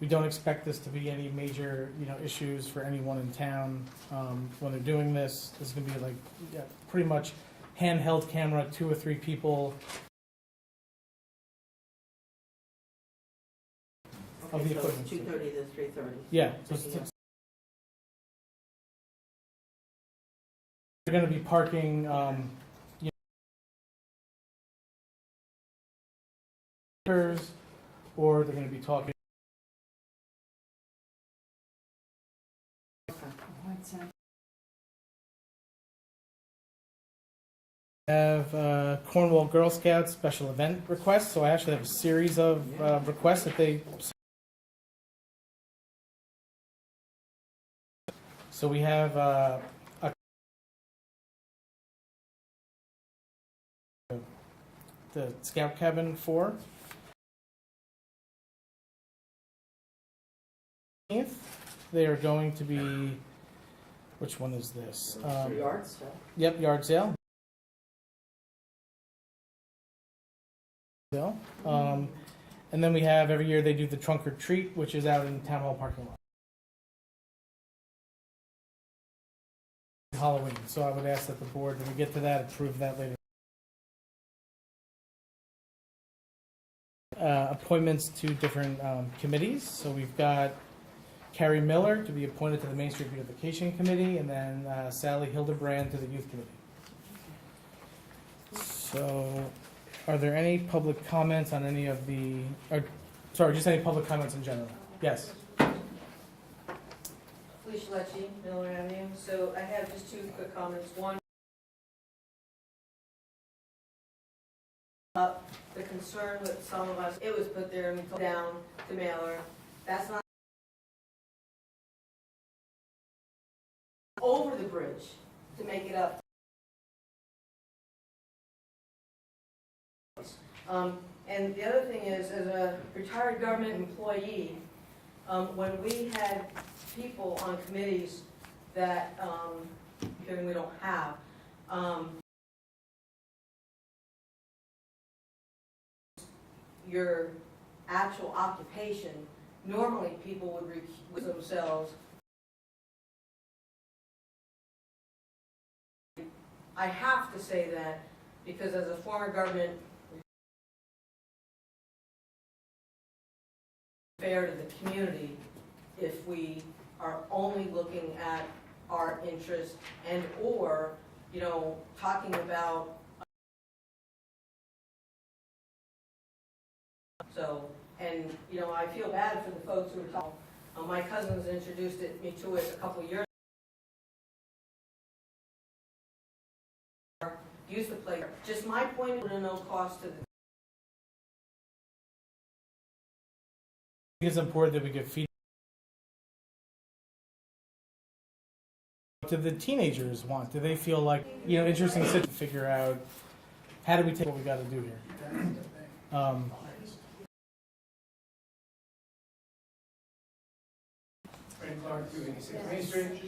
We don't expect this to be any major issues for anyone in town when they're doing this. This is going to be pretty much handheld camera, 2 or 3 people. Of the So equipment. it's 2:30 to 3:30. Yeah. So they're going to be parking. Or they're going to be talking. Have Cornwall Girl Scouts special event requests. So I actually have a series of requests that they. So we have the Scout Cabin 4. They are going to be, which one is this? Yard sale. Yep, yard sale. And then we have every year they do the trunk or treat, which is out in Town Hall parking lot. Halloween. So I would ask that the board, when we get to that, approve that later. Appointments to different committees. So we've got Carrie Miller to be appointed to the Main Street Beautification Committee, and then Sally Hildebrand to the Youth Committee. So, are there any public comments on any of the, sorry, just any public comments in general? Yes. Felicia Lecce, Miller Avenue. So I have just two quick comments. One, the concern with some of us, it was put there and we took down the mailer. That's not over the bridge to make it up. And the other thing is, as a retired government employee, when we had people on committees that, hearing we don't have, your actual occupation, normally people would recuse themselves. I have to say that because as a former government, fair to the community if we are only looking at our interest and or, you know, talking about so, and you know, I feel bad for the folks who are talking. My cousins introduced me to it a couple years ago. Use the play. Just my point of no cost to the I think it's important that we give feedback. What do the teenagers want? Do they feel like, you know, interesting to figure out how do we take what we got to do here? Frank Clark, 286 Main Street.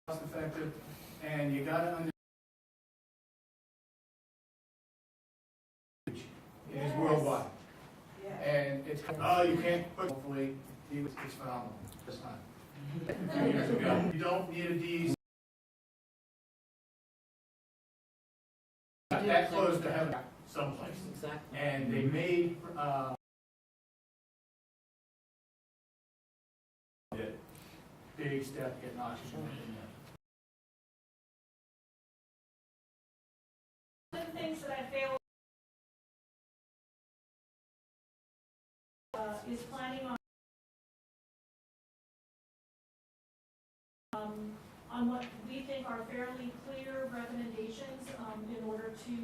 Cost effective, and you gotta understand it is worldwide. And it's, oh, you can't put, hopefully, it's phenomenal. It's not. 2 years ago. You don't need a D. That close to heaven someplace. Exactly. And they made, big step getting oxygen in there. One of the things that I failed is planning on what we think are fairly clear recommendations in order to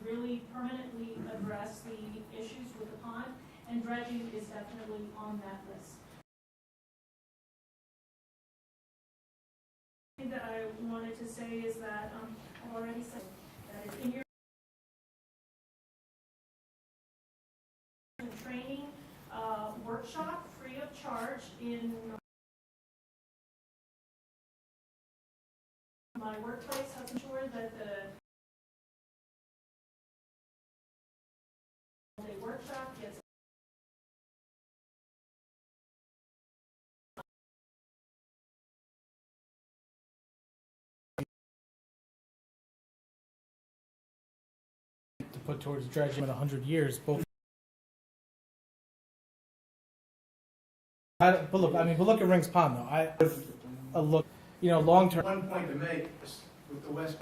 really permanently address the issues with the pond, and dredging is definitely on that list. The thing that I wanted to say is that I've already said that it's in your training workshop free of charge in my workplace has ensured that the workshop gets to put towards dredging in 100 years, both. But look, I mean, but look at Rings Pond though. A look, you know, long term. One point to make with the West